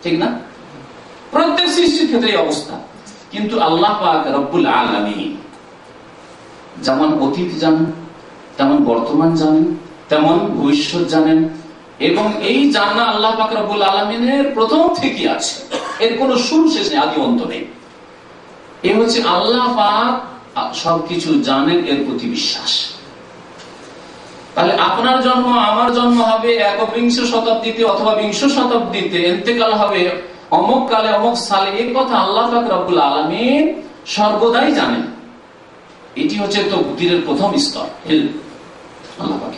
Speaker 1: ঠিক না? প্রত্যেক সৃষ্টির ক্ষেত্রে এই অবস্থা। কিন্তু আল্লাহ পাক রব্বুল আলামিন যেমন অতীত জানেন, তেমন বর্তমান জানেন, তেমন ভবিষ্যৎ জানেন, এবং এই জানা আল্লাহ পাক রব্বুল আলামিনের প্রথম থেকে আছে, এর কোনো শুরু শেষ নেই, আদি অন্ত নেই। এই হচ্ছে আল্লাহ পাক সবকিছু জানেন, এর প্রতি বিশ্বাস। তাহলে আপনার জন্ম আমার জন্ম হবে 21 শতাব্দীতে অথবা 20 শতাব্দীতে, ইন্তেকাল হবে অমুক কালে অমুক সালে, এই কথা আল্লাহ পাক রব্বুল আলামিন সর্বদাই জানেন। এটি হচ্ছে তাকদীরের প্রথম স্তর, আল্লাহ পাক।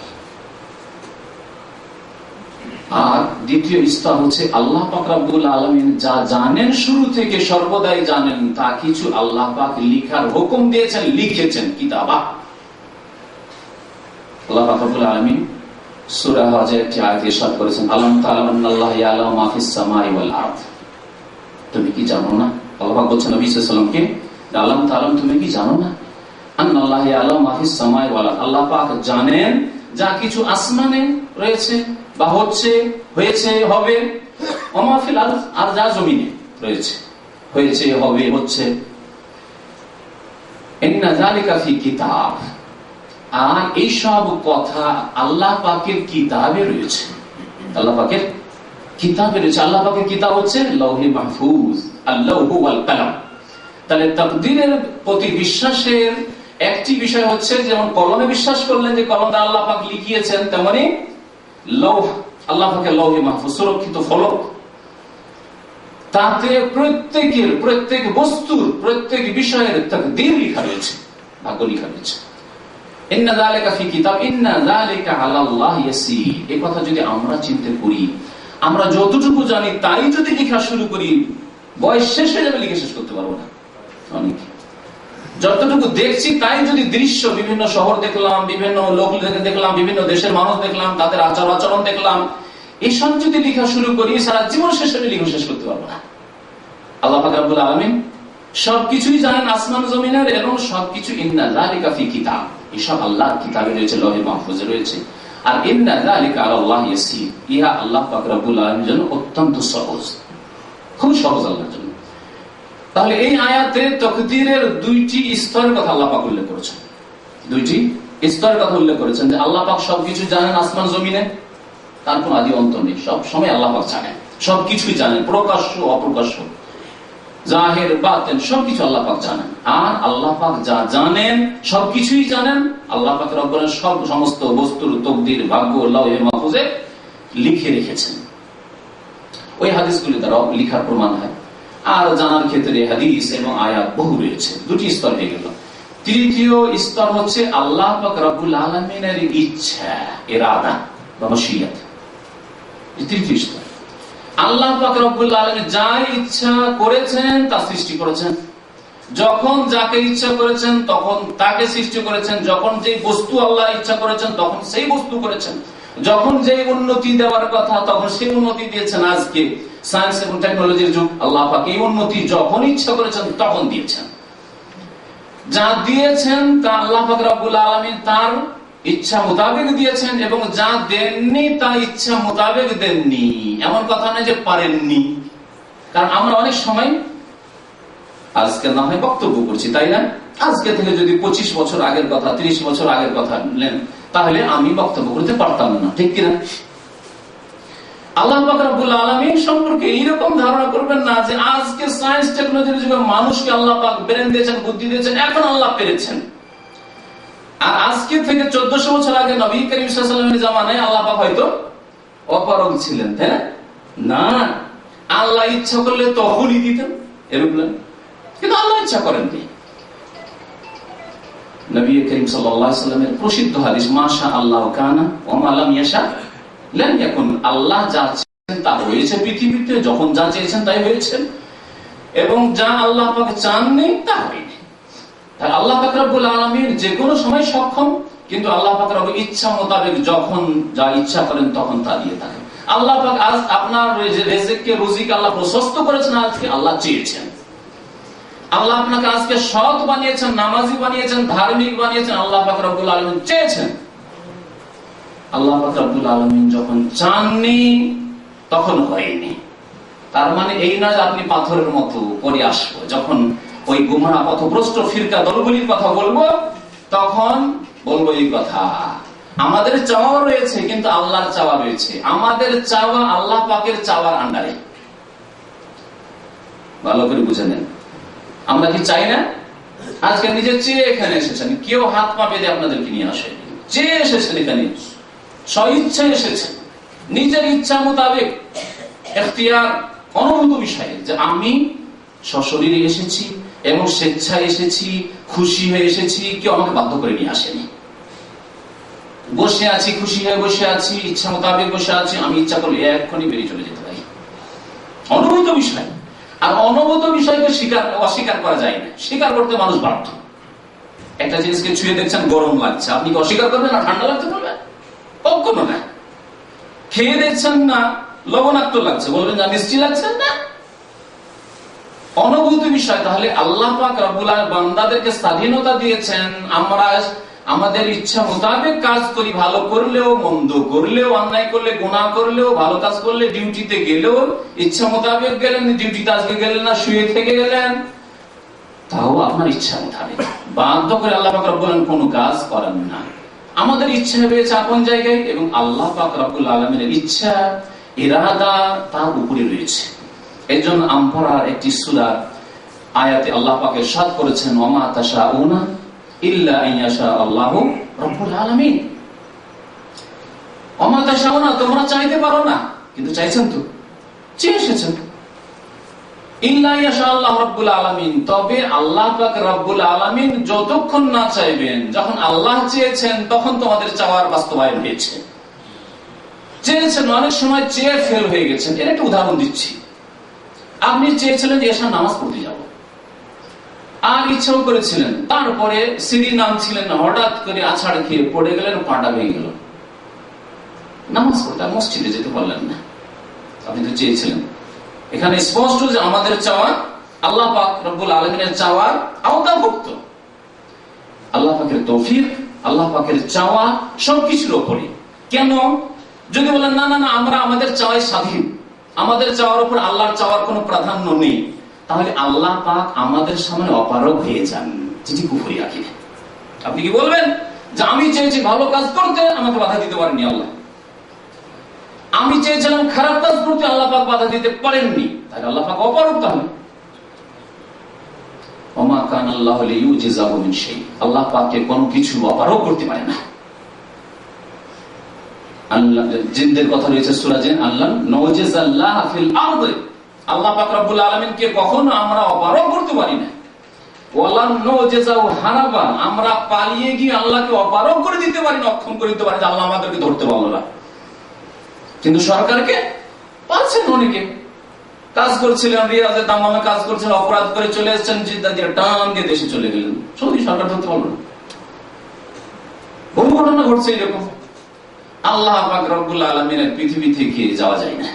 Speaker 1: আর দ্বিতীয় স্তর হচ্ছে আল্লাহ পাক রব্বুল আলামিন যা জানেন শুরু থেকে সর্বদাই জানেন, তা কিছু আল্লাহ পাক লিখার হুকুম দিয়েছেন, লিখেছেন কিতাবা। আল্লাহ পাক রব্বুল আলামিন সূরা হজের একটি আয়াতে ইরশাদ করেছেন, আলাম তা'লামু আন্নাল্লাহা ইয়া'লামু মা ফিস সামাই ওয়াল আরদ। তুমি কি জানো না, আল্লাহ পাক বলছেন নবী সাল্লাল্লাহু আলাইহি ওয়াসাল্লামকে, আলাম তা'লামু, তুমি কি জানো না, আন্নাল্লাহা ইয়া'লামু মা ফিস সামাই ওয়াল আরদ, আল্লাহ পাক জানেন যা কিছু আসমানে রয়েছে বা হচ্ছে, হয়েছে, হবে, ওয়া মা ফিল আরদ, আর যা জমিনে রয়েছে, হয়েছে, হবে, হচ্ছে। ইন্না যালিকা ফি কিতাব, আর এই সব কথা আল্লাহ পাকের কিতাবে রয়েছে, আল্লাহ পাকের কিতাবে রয়েছে। আল্লাহ পাকের কিতাব হচ্ছে লাউহে মাহফুজ, আল্লাহু ওয়াল কালাম। তাহলে তাকদীরের প্রতি বিশ্বাসের একটি বিষয় হচ্ছে, যেমন কলমে বিশ্বাস করলেন যে কলমটা আল্লাহ পাক লিখিয়েছেন, তেমনি লৌহ, আল্লাহ পাকের লাউহে মাহফুজ, সুরক্ষিত ফলক, তাতে প্রত্যেক বস্তুর প্রত্যেক বিষয়ের তাকদীর লেখা রয়েছে, ভাগ্য লেখা রয়েছে। ইন্না যালিকা ফি কিতাব ইন্না যালিকা আলাল্লাহি ইয়াসীর। এই কথা যদি আমরা চিন্তা করি, আমরা যতটুকু জানি তাই যদি লেখা শুরু করি, বয়স শেষ হয়ে যাবে, লিখে শেষ করতে পারবো না। অনেক যতটুকু দেখছি তাই যদি দৃশ্য, বিভিন্ন শহর দেখলাম, বিভিন্ন লোক দেখলাম, বিভিন্ন দেশের মানুষ দেখলাম, তাদের আচার আচরণ দেখলাম, এসব যদি লেখা শুরু করি, সারা জীবন শেষ হলে লিখে শেষ করতে পারবো না। আল্লাহ পাক রব্বুল আলামিন সবকিছুই জানেন আসমান জমিনের, এবং সবকিছু ইন্না যালিকা ফি কিতাব, এসব আল্লাহর কিতাবে রয়েছে, লৌহে মাহফুজে রয়েছে। আর ইন্না যালিকা আলাল্লাহি ইয়াসীর, ইহা আল্লাহ পাক রব্বুল আলামিনের জন্য অত্যন্ত সহজ, খুব সহজ আল্লাহর জন্য। তাহলে এই আয়াতে তাকদীরের দুইটি স্তরের কথা আল্লাহ পাক উল্লেখ করেছেন, দুইটি স্তরের কথা উল্লেখ করেছেন, যে আল্লাহ পাক সবকিছু জানেন আসমান জমিনে, তার কোন আদি অন্ত নেই, সব সময় আল্লাহ পাক জানেন, সবকিছুই জানেন, প্রকাশ্য অপ্রকাশ্য, জাহির বাতিন, সবকিছু আল্লাহ পাক জানেন। আর আল্লাহ পাক যা জানেন সবকিছুই জানেন, আল্লাহ পাক রব্বুল আলামিন সমস্ত বস্তুর তাকদীর, ভাগ্য লাউহে মাহফুজে লিখে রেখেছেন। ওই হাদিসগুলি দ্বারা লিখার প্রমাণ হয়। আর জানার ক্ষেত্রে হাদিস এবং আয়াত বহু রয়েছে। দুটি স্তর হয়ে গেল। তৃতীয় স্তর হচ্ছে আল্লাহ পাক রব্বুল আলামিনের ইচ্ছা, ইরাদা বা মাশিয়াত। তৃতীয় স্তর আল্লাহ পাক রব্বুল আলামিন যা ইচ্ছা করেছেন তা সৃষ্টি করেছেন, যখন যাকে ইচ্ছা করেছেন তখন তাকে সৃষ্টি করেছেন, যখন যে বস্তু আল্লাহ ইচ্ছা করেছেন তখন সেই বস্তু করেছেন, যখন যে উন্নতি দেওয়ার কথা তখন সেই উন্নতি দিয়েছেন। আজকে সায়েন্স এবং টেকনোলজির যুগ, আল্লাহ পাক এই উন্নতি যখন ইচ্ছা করেছেন তখন দিয়েছেন। যা দিয়েছেন তা আল্লাহ পাক রব্বুল আলামিন তার ইচ্ছা মোতাবেক দিয়েছেন, এবং যা দেননি তা ইচ্ছা মোতাবেক দেননি। এমন কথা নয় যে পারেননি, কারণ আমরা অনেক সময় আজকে না হয় বক্তব্য করছি, তাই না? আজকে থেকে যদি 25 বছর আগের কথা, 30 বছর আগের কথা নেন, তাহলে আমি বক্তব্য করতে পারতাম না, ঠিক কিনা? আল্লাহ পাক রব্বুল আলামিন সম্পর্কে এইরকম ধারণা করবেন না যে আজকে সায়েন্স টেকনোলজির যুগে মানুষকে আল্লাহ পাক ব্রেন দিয়েছেন, বুদ্ধি দিয়েছেন, এখন আল্লাহ পেরেছেন। আর আজকে থেকে 1400 বছর আগে নবী করিম সাল্লাল্লাহু আলাইহি ওয়াসাল্লামের জামানায় আল্লাহ পাক হয়তো অপারগ ছিলেন, তাই না? আল্লাহ ইচ্ছা করলে তখনই দিতেন এরোপ্লেন, কিন্তু আল্লাহ ইচ্ছা করেননি। নবী করিম সাল্লাল্লাহু আলাইহি ওয়াসাল্লামের প্রসিদ্ধ হাদিস, মাশা আল্লাহ কানা ওয়া মা লাম ইয়াশা লাম ইয়াকুন। আল্লাহ যা চেয়েছেন তা হয়েছে পৃথিবীতে, যখন যা চেয়েছেন তাই হয়েছে, এবং যা আল্লাহ পাক চাননি তা হয়নি। তাই আল্লাহ পাক রব্বুল আলামিন যে কোনো সময় সক্ষম, কিন্তু আল্লাহ পাক রব্বুল ইচ্ছা মোতাবেক যখন যা ইচ্ছা করেন তখন তা দিয়ে থাকেন। আল্লাহ পাক আজ আপনার রিজিককে, রুজিকে আল্লাহ প্রশস্ত করেছেন, আজকে আল্লাহ চেয়েছেন। আল্লাহ আপনাকে আজকে সৎ বানিয়েছেন, নামাজি বানিয়েছেন, ধার্মিক বানিয়েছেন, আল্লাহ পাক রব্বুল আলামিন চেয়েছেন। আল্লাহ পাক রব্বুল আলামিন যখন চাননি তখন হয়নি। তার মানে এই না যে আপনি পাথরের মতো পরে আসবো, যখন ওই গুমরা পথভ্রষ্ট ফিরকা দলগুলির কথা বলবো তখন বলবো এই কথা। আমাদের চাওয়া রয়েছে, কিন্তু আল্লাহর চাওয়া রয়েছে। আমাদের চাওয়া আল্লাহ পাকের চাওয়ার আন্ডারে। ভালো করে বুঝে নেন, আমরা কি চাই না? আজকে নিজে চেয়ে এখানে এসেছেন, কেউ হাত পা বেঁধে আপনাদেরকে নিয়ে আসে, চেয়ে এসেছেন, এখানে স্বইচ্ছায় এসেছেন, নিজের ইচ্ছা মোতাবেক, এখতিয়ার, অনুভূত বিষয়ে যে আমি সশরীরে এসেছি এবং স্বেচ্ছায় এসেছি, খুশি হয়ে এসেছি, কেউ আমাকে বাধ্য করে নিয়ে আসেনি। বসে আছি, খুশি হয়ে বসে আছি, ইচ্ছা মোতাবেক বসে আছি, আমি ইচ্ছা করলে এক্ষুনি বেরিয়ে চলে যেতে পারি। অনুভূত বিষয়। আর অনুভূত বিষয়কে অস্বীকার করা যায় না, স্বীকার করতে মানুষ বাধ্য। একটা জিনিসকে ছুঁয়ে দেখছেন গরম লাগছে, আপনি কি অস্বীকার করবেন না ঠান্ডা লাগতে বলবেন? কখনো না। খেয়ে দেখছেন না লবণাক্ত লাগছে, বলবেন না মিষ্টি লাগছে না? অনুভূত বিষয়। তাহলে আল্লাহ পাক রব্বুল আলামিন বান্দাদেরকে স্বাধীনতা দিয়েছেন, আমরা আমাদের ইচ্ছা মোতাবেক কাজ করি, ভালো করলেও, মন্দ করলেও, অন্যায় করলে, গুনাহ করলেও, ভালো কাজ করলে, ডিউটিতে গেলেও ইচ্ছা মোতাবেক গেলেন, ডিউটিতে আজকে গেলেন না, শুয়ে থেকে গেলেন, তাও আপনার ইচ্ছা মোতাবেক। বাধ্য করে আল্লাহ পাক রব্বুল আলামিন কোনো কাজ করেন না। আমাদের ইচ্ছা রয়েছে আপন জায়গায়, এবং আল্লাহ পাক রব্বুল আলামিনের ইচ্ছা, ইরাদা তার উপরে রয়েছে। এই জন্য আমফারার একটি সূরা আয়াতে আল্লাহ পাক ইরশাদ করেছেন, ওয়া মা তাশাউনা ইল্লা আইয়াশা আল্লাহু রাব্বুল আলামিন। ওয়া মা তাশাউনা, তোমরা চাইতে পারো না, কিন্তু চাইছেন তো, চেয়ে এসেছেন। ইল্লা আইয়াশা আল্লাহু রাব্বুল আলামিন, তবে আল্লাহ পাক রব্বুল আলামিন যতক্ষণ না চাইবেন, যখন আল্লাহ চেয়েছেন তখন তোমাদের চাওয়ার বাস্তবায়ন হয়েছে। চেয়েছেন, অনেক সময় চেয়ে ফেল হয়ে গেছেন। এর একটা উদাহরণ দিচ্ছি। আপনি চেয়েছিলেন যে এশার নামাজ পড়তে যাব, আর ইচ্ছাও করেছিলেন, তারপরে সিঁড়ি নামছিলেন, হঠাৎ করে আছাড় খেয়ে পড়ে গেলেন, পাটা ভেঙে গেল, নামাজ পড়তে মসজিদে যেতে পারলেন না। আপনি তো চেয়েছিলেন। এখানে স্পষ্ট যে আমাদের চাওয়া আল্লাহ পাক রব্বুল আলামিনের চাওয়ার আওতাভুক্ত। আল্লাহ পাকের তৌফিক, আল্লাহ পাকের চাওয়া সবকিছুর উপরে। কেন? যদি বলেন না না না আমরা আমাদের চাওয়াই স্বাধীন, আমাদের চাওয়ার উপর আল্লাহর চাওয়ার কোনো প্রাধান্য নেই, তাহলে আল্লাহ পাক আমাদের সামনে অপারগ হয়ে যান, যেটি কুফরি আকীদা। আপনি কি বলবেন যে আমি চেয়েছি ভালো কাজ করতে, আমাকে বাধা দিতে পারেননি আল্লাহ? আমি চেয়েছিলাম খারাপ কাজ করতে, আল্লাহ পাক বাধা দিতে পারেননি, তাহলে আল্লাহ পাক অপারগ। তাহলে ওমা কানা আল্লাহু লিইউজিজাহু মিন শাই, আল্লাহ পাককে কোনো কিছু অপারগ করতে পারে না। আল্লাহ জিনদের কথা রয়েছে সূরা জিন, আল্লাহ নওজিজাল্লাহ ফিল আরদ, আল্লাহ পাক রব্বুল আলামিনকে কখনো আমরা অপারগ করতে পারি না। ওয়ালা নওজিজাহু হারাবা, আমরা পালিয়ে গিয়ে আল্লাহকে অপারগ করে দিতে পারি না, অক্ষম করে দিতে পারি যে আল্লাহ আমাদেরকে ধরতে পারলো না। কিন্তু সরকারকে পাচ্ছেন, অনেকে কাজ করছিলেন, রিয়াজে দামামে কাজ করছিলেন, অপরাধ করে চলে এসেছেন, জিদ্দা দিয়ে টান দিয়ে দেশে চলে গেলেন, সৌদি সরকার ধরতে পারলো না। বহু ঘটনা ঘটছে এরকম। আল্লাহ পাক রব্বুল আলামিনের পৃথিবী থেকে যাওয়া যায় না।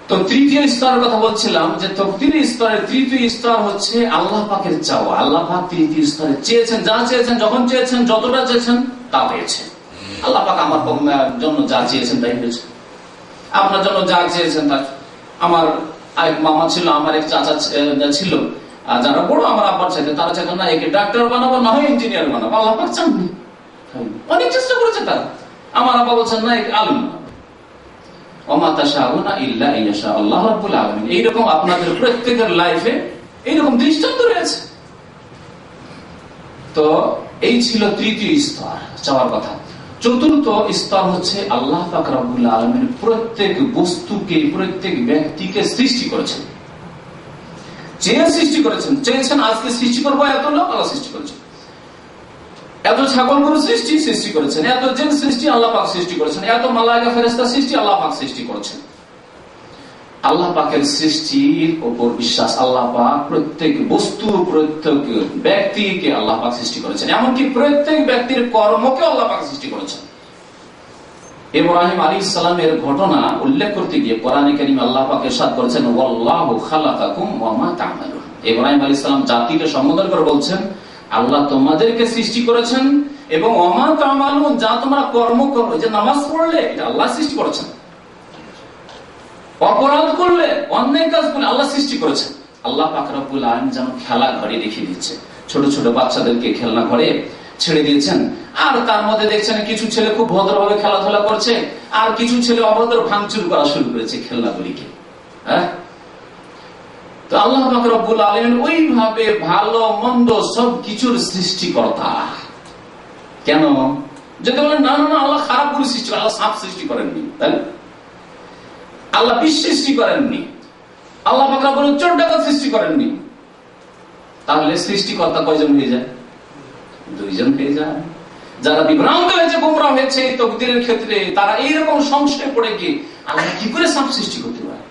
Speaker 1: তো তৃতীয় স্তরের কথা বলছিলাম যে তকদীরের স্তরের তৃতীয় স্তর হচ্ছে আল্লাহ পাকের চাওয়া। আল্লাহ পাক তৃতীয় স্তরে চেয়েছেন, যা চেয়েছেন, যখন চেয়েছেন, যতটা চেয়েছেন তা পেয়েছেন। আল্লাহ পাক আমার জন্য যা চেয়েছেন তাই হয়েছে, আপনার জন্য যা চেয়েছেন তা। আমার এক মামা ছিল, আমার এক চাচা ছিল, যারা বড় আমার আব্বার চাইতে, তারা চাইতেন না একে ডাক্তার বানাবো, না হয় ইঞ্জিনিয়ার বানাবো। আল্লাহ পাক চাননি, অনেক চেষ্টা করেছে তারা। আমার আব্বা বলছেন না একে আলিম বানাবো। এইরকম আপনাদের প্রত্যেকের লাইফে এইরকম দৃষ্টান্ত রয়েছে। তো এই ছিল তৃতীয় স্তর, চাওয়ার কথা। চতুর্থ স্তর হচ্ছে আল্লাহ পাক রব্বুল আলামিন প্রত্যেক বস্তুকে, প্রত্যেক ব্যক্তিকে সৃষ্টি করেছেন, চেয়ে সৃষ্টি করেছেন। চেয়েছেন আজকে সৃষ্টি করবো, এত লোক আল্লাহ সৃষ্টি করেছেন, এত ছাগল গরু সৃষ্টি করেছেন, এত জিন সৃষ্টি আল্লাহ পাক সৃষ্টি করেছেন, এত মালায়েকা ফেরেশতা সৃষ্টি আল্লাহ পাক সৃষ্টি করেছেন। আল্লাহ পাকের সৃষ্টির উপর বিশ্বাস। আল্লাহ পাক প্রত্যেক বস্তু, প্রত্যেক ব্যক্তিকে আল্লাহ পাক সৃষ্টি করেছেন, এমনকি প্রত্যেক ব্যক্তির কর্মকে আল্লাহ পাক সৃষ্টি করেছেন। ইব্রাহিম আলাইহিস সালামের ঘটনা উল্লেখ করতে গিয়ে কোরআনে কারীমে আল্লাহ পাক ইরশাদ করেছেন, ওয়াল্লাহু খালাকাকুম ওয়া মা তা'মালুন। ইব্রাহিম আলাইহিস সালাম জাতিকে সম্বোধন করে বলছেন, আল্লাহ তোমাদেরকে সৃষ্টি করেছেন এবং ওয়া মা তা'মালুন, যা তোমরা কর্ম করো, যে নামাজ পড়লে এটা আল্লাহ সৃষ্টি করেছেন, অপরাধ করলে, অন্যায় কাজ করলে আল্লাহ সৃষ্টি করেছেন। আল্লাহ পাক রব্বুল আলামিন যেন খেলা ঘরে রেখে দিচ্ছে, ছোট ছোট বাচ্চাদেরকে খেলনা ঘরে ছেড়ে দিয়েছেন। আর তার মধ্যে দেখছেন কিছু ছেলে খুব ভদ্রভাবে খেলাধুলা করছে, আর কিছু ছেলে অভদ্র ভাঙচুর করা শুরু করেছে খেলনাগুলিকে। হ্যাঁ, তো আল্লাহ পাক রব্বুল আলামিন ওইভাবে ভালো মন্দ সবকিছুর সৃষ্টিকর্তা। কেন? যদি বলেন না না আল্লাহ খারাপ করে সৃষ্টি করে, আল্লাহ সাপ সৃষ্টি করেননি, তাই আল্লাহ বিষ সৃষ্টি করেননি, আল্লাহ পাক রব্বুল চোর ডাকাত সৃষ্টি করেননি, তাহলে সৃষ্টিকর্তা কয়জন হয়ে যায়? দুইজন হয়ে যায়। যারা বিভ্রান্ত হয়েছে, গোমরা হয়েছে তকদীরের ক্ষেত্রে, তারা এইরকম সংশয়ে পড়ে গিয়ে আল্লাহ কি করে সাপ সৃষ্টি করতে পারে,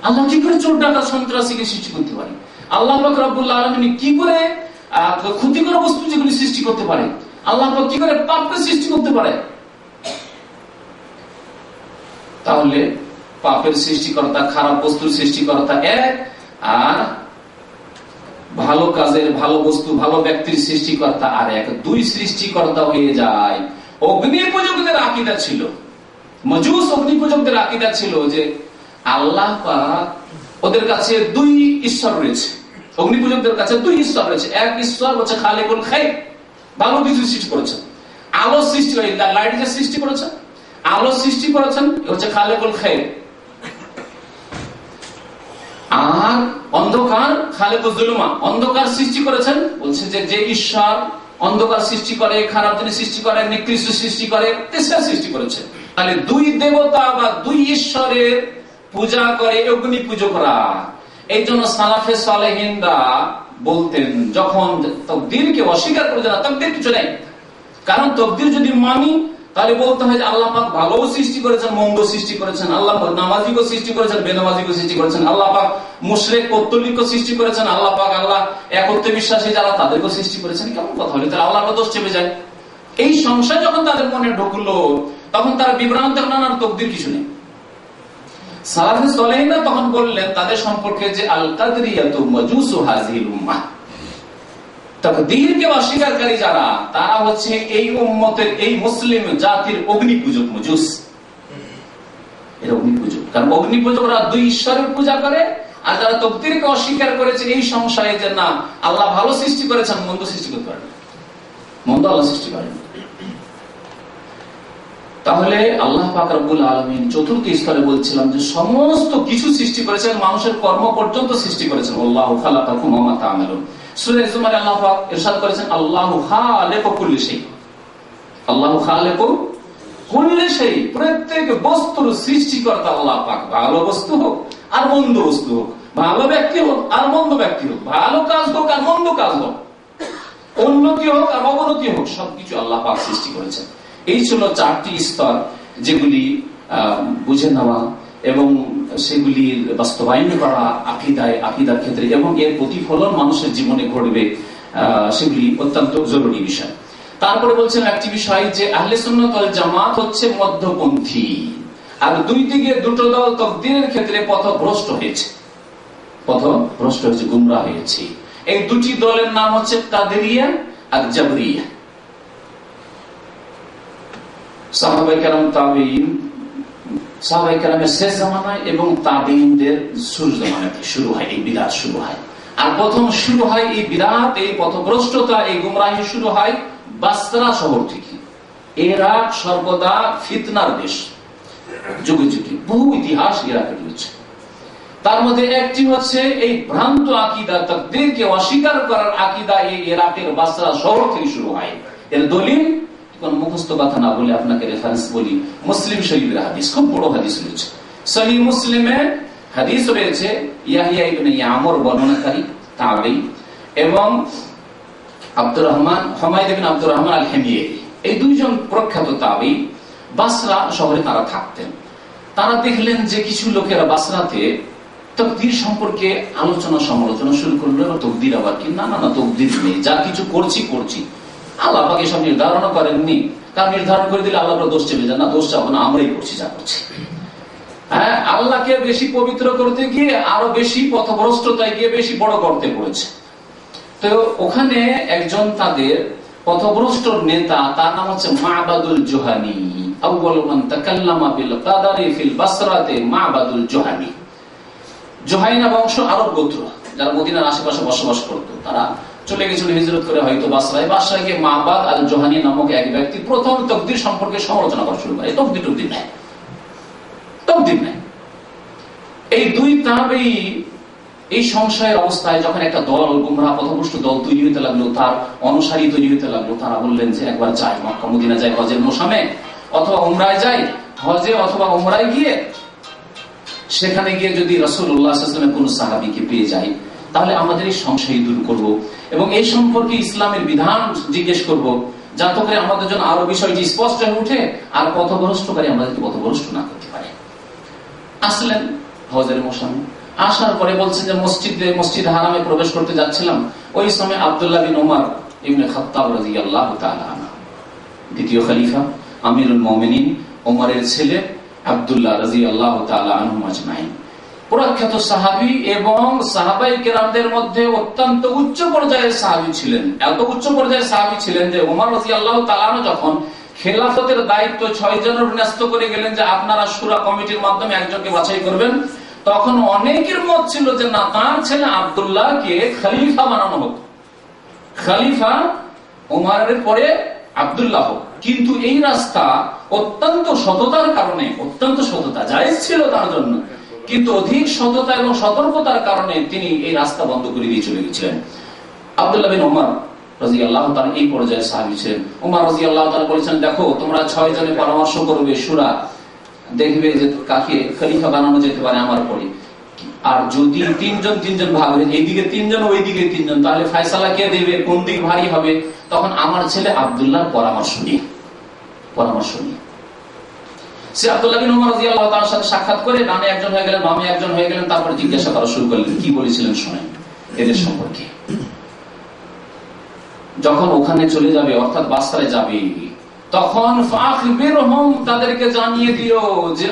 Speaker 1: আল্লাহ কি করে চোর ডাকাত সন্ত্রাসীকে সৃষ্টি করতে পারে, আল্লাহ পাক রব্বুল আলামিন কি করে ক্ষতিকর বস্তু যেগুলি সৃষ্টি করতে পারে, আল্লাহ পাক কি করে পাপকে সৃষ্টি করতে পারে। তাহলে পাপের সৃষ্টিকর্তা, খারাপ বস্তুর সৃষ্টিকর্তা এক, আর ভালো কাজের, ভালো বস্তু, ভালো ব্যক্তির সৃষ্টিকর্তা আর এক। দুই সৃষ্টিকর্তা হয়ে যায়। অগ্নি পূজকদের আকীদা ছিল, মজুস অগ্নি পূজকদের আকীদা ছিল যে আল্লাহ পাক, ওদের কাছে দুই ঈশ্বর রয়েছে। অগ্নি পূজকদের কাছে দুই ঈশ্বর রয়েছে। এক ঈশ্বর হচ্ছে খালিকুল খায়র, ভালো কিছু সৃষ্টি করেছেন, আলো সৃষ্টি করে, লাইট যে সৃষ্টি করেছেন, আলো সৃষ্টি করেছেন, হচ্ছে খালিকুল খায়র। আর অন্ধকার, খালিকুজ যুলুমা, অন্ধকার সৃষ্টি করেছেন। বলছে যে যে ঈশ্বর অন্ধকার সৃষ্টি করে, খারাপ জিনিস সৃষ্টি করে, নিকৃষ্ট সৃষ্টি করে, তেসরা সৃষ্টি করেছে। তাহলে দুই দেবতা বা দুই ঈশ্বরের পূজা করে অগ্নি পূজকরা। এই জন্য সালাফে সালেহিনরা বলতেন, যখন তাকদীরকে অস্বীকার করে না, তাকদীর কিছু নেই। কারণ তাকদীর যদি মানি তাহলে বলতে হয় যে আল্লাহ পাক ভালো সৃষ্টি করেছেন, মন্দ সৃষ্টি করেছেন, আল্লাহ নামাজিকে সৃষ্টি করেছেন, বেনামাজিকে সৃষ্টি করেছেন, আল্লাহ পাক মুশরিক পৌত্তলিককে সৃষ্টি করেছেন, আল্লাহ পাক আল্লাহ একত্বে বিশ্বাসী যারা তাদেরকে সৃষ্টি করেছেন। কেমন কথা হলো? তাহলে আল্লাহর দোষ চেপে যায়। এই সংশয় যখন তাদের মনে ঢুকলো, তখন তারা বিভ্রান্ত হলেন, আর তাকদীর কিছু নেই। সালাফে সালেহিনরা তখন বললেন তাদের সম্পর্কে যে আল কাদরিয়াতু মাজুসু হাযিহিল উম্মাহ, তাকদীরকে অস্বীকারী যারা, তারা হচ্ছে এই উম্মতের, এই মুসলিম জাতির অগ্নি পূজক, মজুস। এরা অগ্নি পূজক। কারণ অগ্নি পূজকরা দুই ঈশ্বরের পূজা করে, আর যারা তাকদীরকে অস্বীকার করেছে এই সংশয়ে যে না আল্লাহ ভালো সৃষ্টি করেছেন, মন্দ সৃষ্টি করতে পারেন, মন্দ আল্লাহ সৃষ্টি করেন। তাহলে আল্লাহ পাক রব্বুল আলামিন চতুর্থ স্তরে বলছিলাম যে সমস্ত কিছু সৃষ্টি করেছেন, মানুষের কর্ম পর্যন্ত সৃষ্টি করেছেন। আল্লাহু খালাকাকুম ওয়া মা তা'মালুন। সূরা জুমারে আল্লাহ পাক ইরশাদ করেছেন, আল্লাহু খালিকু কুল্লি শাই, আল্লাহু খালিকু কুল্লি শাই, প্রত্যেক বস্তুর সৃষ্টিকর্তা আল্লাহ পাক। ভালো বস্তু হোক আর মন্দ বস্তু হোক, ভালো ব্যক্তি হোক আর মন্দ ব্যক্তি হোক, ভালো কাজ হোক আর মন্দ কাজ হোক, উন্নতি হোক আর অবনতি হোক, সবকিছু আল্লাহ পাক সৃষ্টি করেছেন। এই ছিল চারটি স্তর, যেগুলি বুঝে নেওয়া এবং সেগুলির বাস্তবায়ন করা আকীদার ক্ষেত্রে, এবং এর প্রতিফলন মানুষের জীবনে ঘটবে, সেগুলি অত্যন্ত জরুরি বিষয়। তারপরে বলছেন একটি বিষয় যে আহলে সুন্নাত ওয়াল জামাত হচ্ছে মধ্যপন্থী। আর দুই দিকে দুটো দল তাকদীরের ক্ষেত্রে পথভ্রষ্ট হয়েছে, গুমরাহ হয়েছে। এই দুটি দলের নাম হচ্ছে কাদেরিয়া আর জাবরিয়া। সাহাবায়ে কেরাম, তাবেঈন, সাহাবায়ে কেরামের শেষ জামানায় এবং তাবেঈনদের শুরু জামানায় শুরু হয় এই বিদআত শুরু হয়। আর প্রথম শুরু হয় এই বিদআত, এই পথভ্রষ্টতা, এই গুমরাহি শুরু হয় বাসরা শহর থেকে। ইরাক সর্বদা ফিতনার দেশ, যুগে যুগে বহু ইতিহাস ইরাকের রয়েছে। তার মধ্যে একটি হচ্ছে এই ভ্রান্ত আকীদা, তাকদীরকে অস্বীকার করার আকীদা, এই ইরাকের বাসরা শহর থেকে শুরু হয়। এর দলিল কোন মুখস্থ কথা না বলে আপনাকে রেফারেন্স বলি, মুসলিম শরীফের হাদিস, খুব বড় হাদিস রয়েছে। সহিহ মুসলিমে হাদিস রয়েছে, ইয়াহইয়া ইবনে ইয়ামর বর্ণনাকারী তাবেঈ এবং আব্দুর রহমান, হুমায়দ ইবনে আব্দুর রহমান আল হিমইরি, এই দুইজন প্রখ্যাত তাবেঈ বাসরা শহরে তারা থাকতেন। তারা দেখলেন যে কিছু লোকেরা বাসরাতে তাকদীর সম্পর্কে আলোচনা সমালোচনা শুরু করলো। তাকদীর আবার কি? না, তাকদীর নেই, যা কিছু করছি আল্লাহ পাক এসব নির্ধারণ করেননি। কারণ নির্ধারণ করে দিলে আল্লাহ দোষ চেপে যান, না, দোষ চাবো না, আমরাই করছি যা করছি। হ্যাঁ, আল্লাহকে বেশি পবিত্র করতে গিয়ে আরো বেশি পথভ্রষ্টতায় গিয়ে বেশি বড় করতে পড়েছে। তো ওখানে একজন তাদের পথভ্রষ্ট নেতা, তার নাম হচ্ছে মা'বাদুল জুহানী। আউয়ালু মান তাকাল্লামা বিল কাদারি ফিল বাসরাতে মা'বাদুল জুহানী। জুহাইনা বংশ, আরব গোত্র, যারা মদিনার আশেপাশে বসবাস করত, তারা চলে গেছিল হিজরত করে হয়তো বাসরায়। বাসরায় গিয়ে মা'বাদ আল জুহানী নামক এক ব্যক্তি প্রথম তাকদীর সম্পর্কে সমালোচনা করা শুরু করে। তাকদীর নাই। এই দুই তাবেঈ এই সংশয়ের অবস্থায় যখন একটা দল, গুমরাহ পথভ্রষ্ট দল তৈরি হতে লাগলো, তার অনুসারী তৈরি হতে লাগলো, তারা বললেন যে একবার যাই, মক্কা মদিনা যাই, হজের মৌসুমে অথবা উমরায় যাই, হজে অথবা উমরায় গিয়ে সেখানে গিয়ে যদি রাসূলুল্লাহ সাল্লাল্লাহু আলাইহি ওয়াসাল্লামের কোন সাহাবীকে পেয়ে যাই, তাহলে আমাদের এই সংশয় দূর করব এবং এই সম্পর্কে ইসলামের বিধান জিজ্ঞেস করব, যাতে করে আমাদের জন্য আরো বিষয়টি স্পষ্ট হয়ে উঠে আর পথভ্রষ্টকারী আমাদেরকে পথভ্রষ্ট না করতে পারে। আসলেন হজের মৌসুমে, আসার পরে বলছেন যে মসজিদ হারামে প্রবেশ করতে যাচ্ছিলাম, ওই সময় আব্দুল্লাহ বিন উমর ইবনে খাত্তাব রাদিয়াল্লাহু তাআলা আনহু, দ্বিতীয় খলিফা আমিরুল মুমিনিন ওমরের ছেলে আব্দুল্লাহ রাদিয়াল্লাহু তাআলা আনহু আজমাইন, প্রখ্যাত সাহাবী এবং সাহাবায়ে কেরামদের মধ্যে অত্যন্ত উচ্চ পর্যায়ের সাহাবী ছিলেন। এত উচ্চ পর্যায়ের সাহাবী ছিলেন যে ওমর রাদিয়াল্লাহু তাআলা আনহু যখন খেলাফতের দায়িত্ব 6 জনের ন্যস্ত করে গেলেন যে আপনারা শুরা কমিটির মাধ্যমে একজনকে বাছাই করবেন, তখন অনেকের মত ছিল যে না, তার ছেলে আব্দুল্লাহকে খলিফা বানানো হোক, খলিফা ওমরের পরে আব্দুল্লাহ হোক। কিন্তু এই রাস্তা অত্যন্ত সততার কারণে, অত্যন্ত সততা জায়েজ ছিল তার জন্য, কিন্তু অধিক সততা এবং সতর্কতার কারণে তিনি এই রাস্তা বন্ধ করে দিয়ে চলে গেছিলেন। আব্দুল্লাহ বিন ওমর রাদিয়াল্লাহু তাআলা এই পর্যায়ে সাহাবী ছিলেন। ওমর রাদিয়াল্লাহু তাআলা বলেছেন, দেখো তোমরা 6 জনে পরামর্শ করবে, শুরা দেখবে যে কাকে খলিফা বানানো যেতে পারে আমার পরে। আর যদি তিনজন ভাগ হয়ে, এইদিকে 3 জন ওইদিকে 3 জন, তাহলে ফয়সালা কে দেবে, কোন দিক ভারী হবে? তখন আমার ছেলে আব্দুল্লাহর পরামর্শ নিয়ে সে আব্দুল্লাহ বিন ওমর রাদিয়াল্লাহু তাআলার সাথে সাক্ষাৎ করে ডানে একজন হয়ে গেলেন, বামে একজন হয়ে গেলেন। তারপরে জিজ্ঞাসা করা শুরু করলেন, কি বলেছিলেন শুনেন এদের সম্পর্কে। যখন ওখানে চলে যাবে, অর্থাৎ বাসরায় যাবে, তখন ফাখবিরহুম, তাদেরকে জানিয়ে দিও যে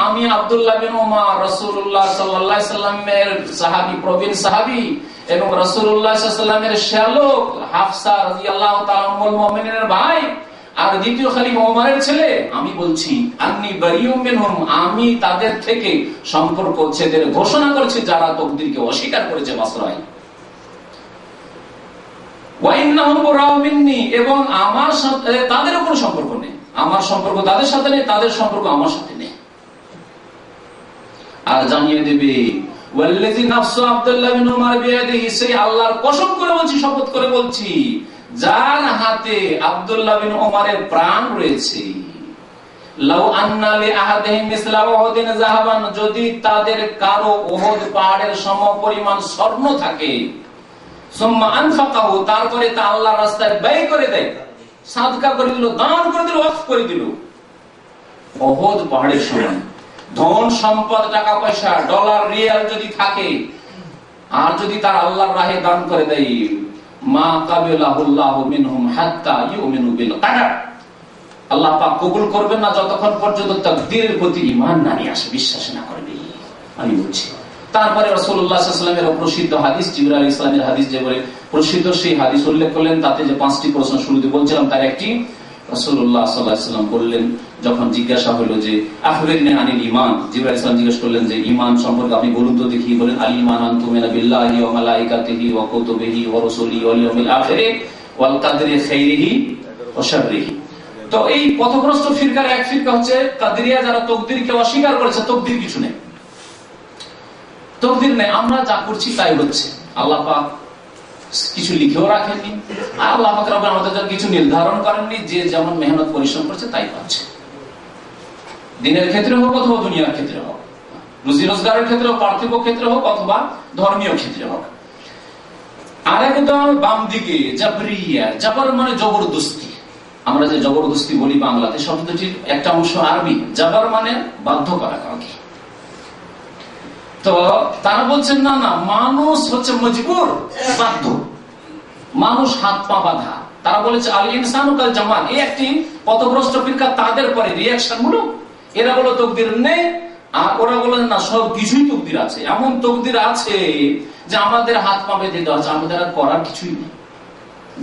Speaker 1: আমি আব্দুল্লাহ বিন ওমর রাসূলুল্লাহ সাল্লাল্লাহু আলাইহি সাল্লামের সাহাবী, প্রবীণ সাহাবী, এবং রাসূলুল্লাহ সাল্লাল্লাহু আলাইহি সাল্লামের শ্যালক হাফসা রাদিয়াল্লাহু তাআলা উম্মুল মুমিনিনের ভাই আর দ্বিতীয় খলিফা ওমরের ছেলে। আমি বলছি আন্নী বারিউম মিনহুম, আমি তাদের থেকে সম্পর্ক ছেদের ঘোষণা করছি যারা তাকদীরকে অস্বীকার করেছে বাসরায়। এবং আমার সাথে তাদের কোনো সম্পর্ক নেই, আমার সম্পর্ক তাদের সাথে নেই, তাদের সম্পর্ক আমার সাথে নেই। আর জানিয়ে দেবে ওয়াল্লাযী নাফসু আব্দুল্লাহ বিন উমর বিয়াদিহি, সেই আল্লাহর কসম করে বলছি, শপথ করে বলছি, যার হাতে আব্দুল্লাহ বিন উমরের প্রাণ রয়েছে, লাউ আন্না লি আহাদিহিম মিসলা উহুদিন যাহাবান, যদি তাদের কারো উহুদ পাহাড়ের সমপরিমাণ স্বর্ণ থাকে, সুম্মা আনফাকাহু, তারপরে তা আল্লাহর রাস্তায় ব্যয় করে দেয়, সাদকা করে দিল, দান করে দিল, ওয়াকফ করে দিল, উহুদ পাহাড়ের সমান ধন সম্পদ, টাকা পয়সা, ডলার, রিয়াল যদি থাকে, আর যদি তার আল্লাহর রাহে দান করে দেয়, মা কাবিলাহুল্লাহু মিনহুম হাত্তা ইউমিনু বিল কাদার, আল্লাহ পাক কবুল করবেন না যতক্ষণ পর্যন্ত তাকদীরের প্রতি ঈমান না নিয়ে আসে, বিশ্বাস না করবে। আমি বলছি তারপরে রাসূলুল্লাহ সাল্লাল্লাহু আলাইহি ওয়াসাল্লামের প্রসিদ্ধ হাদিস, জিবরাইল আলাইহিস সালামের হাদিস, যে বলে প্রসিদ্ধ সেই হাদিস উল্লেখ করলেন। তাতে যে 5টি প্রশ্ন শুরুতে বলছিলাম তার একটি, রাসূলুল্লাহ সাল্লাল্লাহু আলাইহি ওয়াসাল্লাম বললেন, যখন জিজ্ঞাসা হলো যে আখবিরনি আনিল ঈমান, জিবরাইল আলাইহিস সালাম জিজ্ঞেস করলেন যে ঈমান সম্পর্কে আপনি বলুন তো দেখি। বলেন আল ঈমান আন তুমিনা বিল্লাহি ওয়া মালাইকাতিহি ওয়া কুতুবিহি ওয়া রাসূলিহি ওয়াল ইয়াউমিল আখির ওয়াল কদরি খাইরিহি ওয়া শাররিহি। তো এই পথভ্রষ্ট ফিরকার এক ফিরকা হচ্ছে কাদরিয়া, যারা তাকদীরকে অস্বীকার করেছে। তাকদীর কিছু নেই, তাকদীর নেই, আমরা যা করছি তাই হচ্ছে। আল্লাহ পাক কিছু লিখেও রাখেননি, আর আল্লাহ পাক রব্বুল আমাদের জন্য কিছু নির্ধারণ করেননি। যে যেমন মেহনত পরিশ্রম করছে তাই পাচ্ছে, দিনের ক্ষেত্রে হোক অথবা দুনিয়ার ক্ষেত্রে হোক, রুজি রোজগারের ক্ষেত্রে হোক, পার্থিব ক্ষেত্রে হোক অথবা ধর্মীয় ক্ষেত্রে হোক। আর একদম বাম দিকে জাবরিয়া, জাবর মানে জবরদস্তি। আমরা যে জবরদস্তি বলি বাংলাতে, শব্দটির একটা অংশ আরবি, জাবর মানে বাধ্য করা কাউকে। তো তারা বলছেন না না, মানুষ হচ্ছে মজবুর, বাধ্য, মানুষ হাত পা বাঁধা। তারা বলেছে আল ইনসানু কাল জামাল। এই একটি পথভ্রষ্ট ফিরকা, তাদের পরে রিঅ্যাকশন গুলো, এরা বলো তাকদীর নেই, আর ওরা বলেন না সব কিছুই তাকদীর আছে। এমন তাকদীর আছে যে আমাদের হাত পা বেঁধে দেওয়া আছে, আমাদের আর করার কিছুই নেই।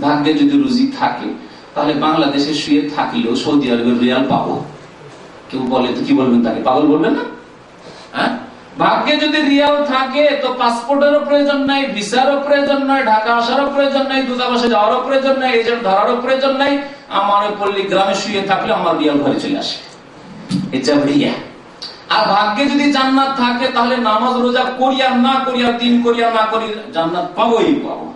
Speaker 1: ভাগ্যে যদি রুজি থাকে তাহলে বাংলাদেশে শুয়ে থাকলেও সৌদি আরবের রিয়াল পাবো। কেউ বলে তো কি বলবেন, তাকে পাগল বলবেন না? হ্যাঁ, ভাগ্যে যদি রিয়াল থাকে তো পাসপোর্টেরও প্রয়োজন নাই, ভিসারও প্রয়োজন নাই, ঢাকা আসারও প্রয়োজন নাই, দূতাবাসে যাওয়ারও প্রয়োজন নাই, এজেন্ট ধরারও প্রয়োজন নাই। আমার পল্লী গ্রামে শুয়ে থাকলে আমার রিয়াল ঘরে চলে আসে, এটা রিয়া। আর ভাগ্যে যদি জান্নাত থাকে তাহলে নামাজ রোজা করি আর না করি, আর দিন করি আর না করি, জান্নাত পাবোই পাবো।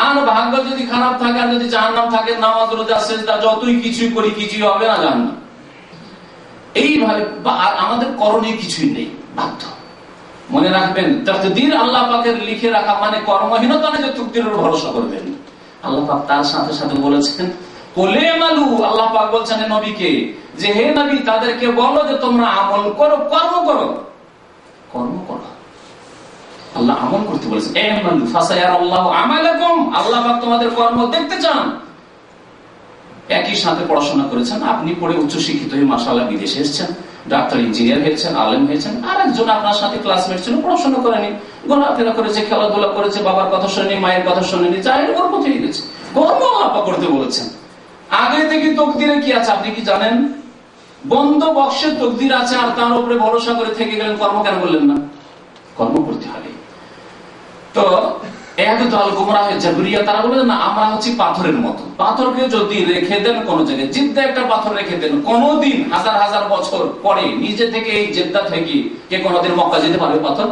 Speaker 1: আর ভাগ্য যদি খারাপ থাকে, আর যদি জাহান্নাম থাকে, নামাজ রোজা সেজদা যতই কিছুই করি কিছুই হবে না, জান্নাত। এইভাবে আমাদের করণীয় কিছুই নেই, বাধ্য। মনে রাখবেন, তাকদীর আল্লাহ পাকের লিখে রাখা মানে কর্মহীনতা নয় যে তাকদীরের উপর ভরসা করবেন। আল্লাহ পাক তার সাথে সাথে বলেছেন কোলে মালু, আল্লাহ পাক বলছেন নবীকে যে হে নবী, তাদেরকে বলো যে তোমরা আমল করো, কর্ম করো, কর্ম করো। আল্লাহ আমল করতে বলেছেন, আমালু ফাসায়ারাল্লাহু আমালাকুম, আল্লাহ পাক তোমাদের কর্ম দেখতে চান। একই সাথে পড়াশোনা করেছেন, আপনি পড়ে উচ্চ শিক্ষিত হয়ে মাশাআল্লাহ বিদেশে এসেছেন, ডাক্তার ইঞ্জিনিয়ার হয়েছেন, আলেম হয়েছেন। আর একজন আপনার সাথে ক্লাসমেট ছিল, পড়াশোনা করেনি, ঘোরাফেরা করেছে, খেলাধুলা করেছে, বাবার কথা শুনেনি, মায়ের কথা শুনেনি, চায়ের গর্ব হয়ে গেছে। কর্ম আল্লাহ পাক করতে বলেছেন। আগে থেকে তাকদীরে কি আছে আপনি কি জানেন? বন্ধ বক্সে তাকদীর আছে, আর তার উপরে ভরসা করে থেকে গেলেন, কর্ম কেন বললেন না? কর্ম করতে হবে। তো তারা বলে না আমরা হচ্ছি পাথরের মতো, পাথরকে যদি রেখে দেন কোন জায়গায়, জিদ্দা একটা পাথর রেখে দেন, কোনদিন হাজার হাজার বছর পরে নিজে থেকে এই জেদ্দা থেকে কে কোনদিন মক্কা যেতে পারবে? পাথর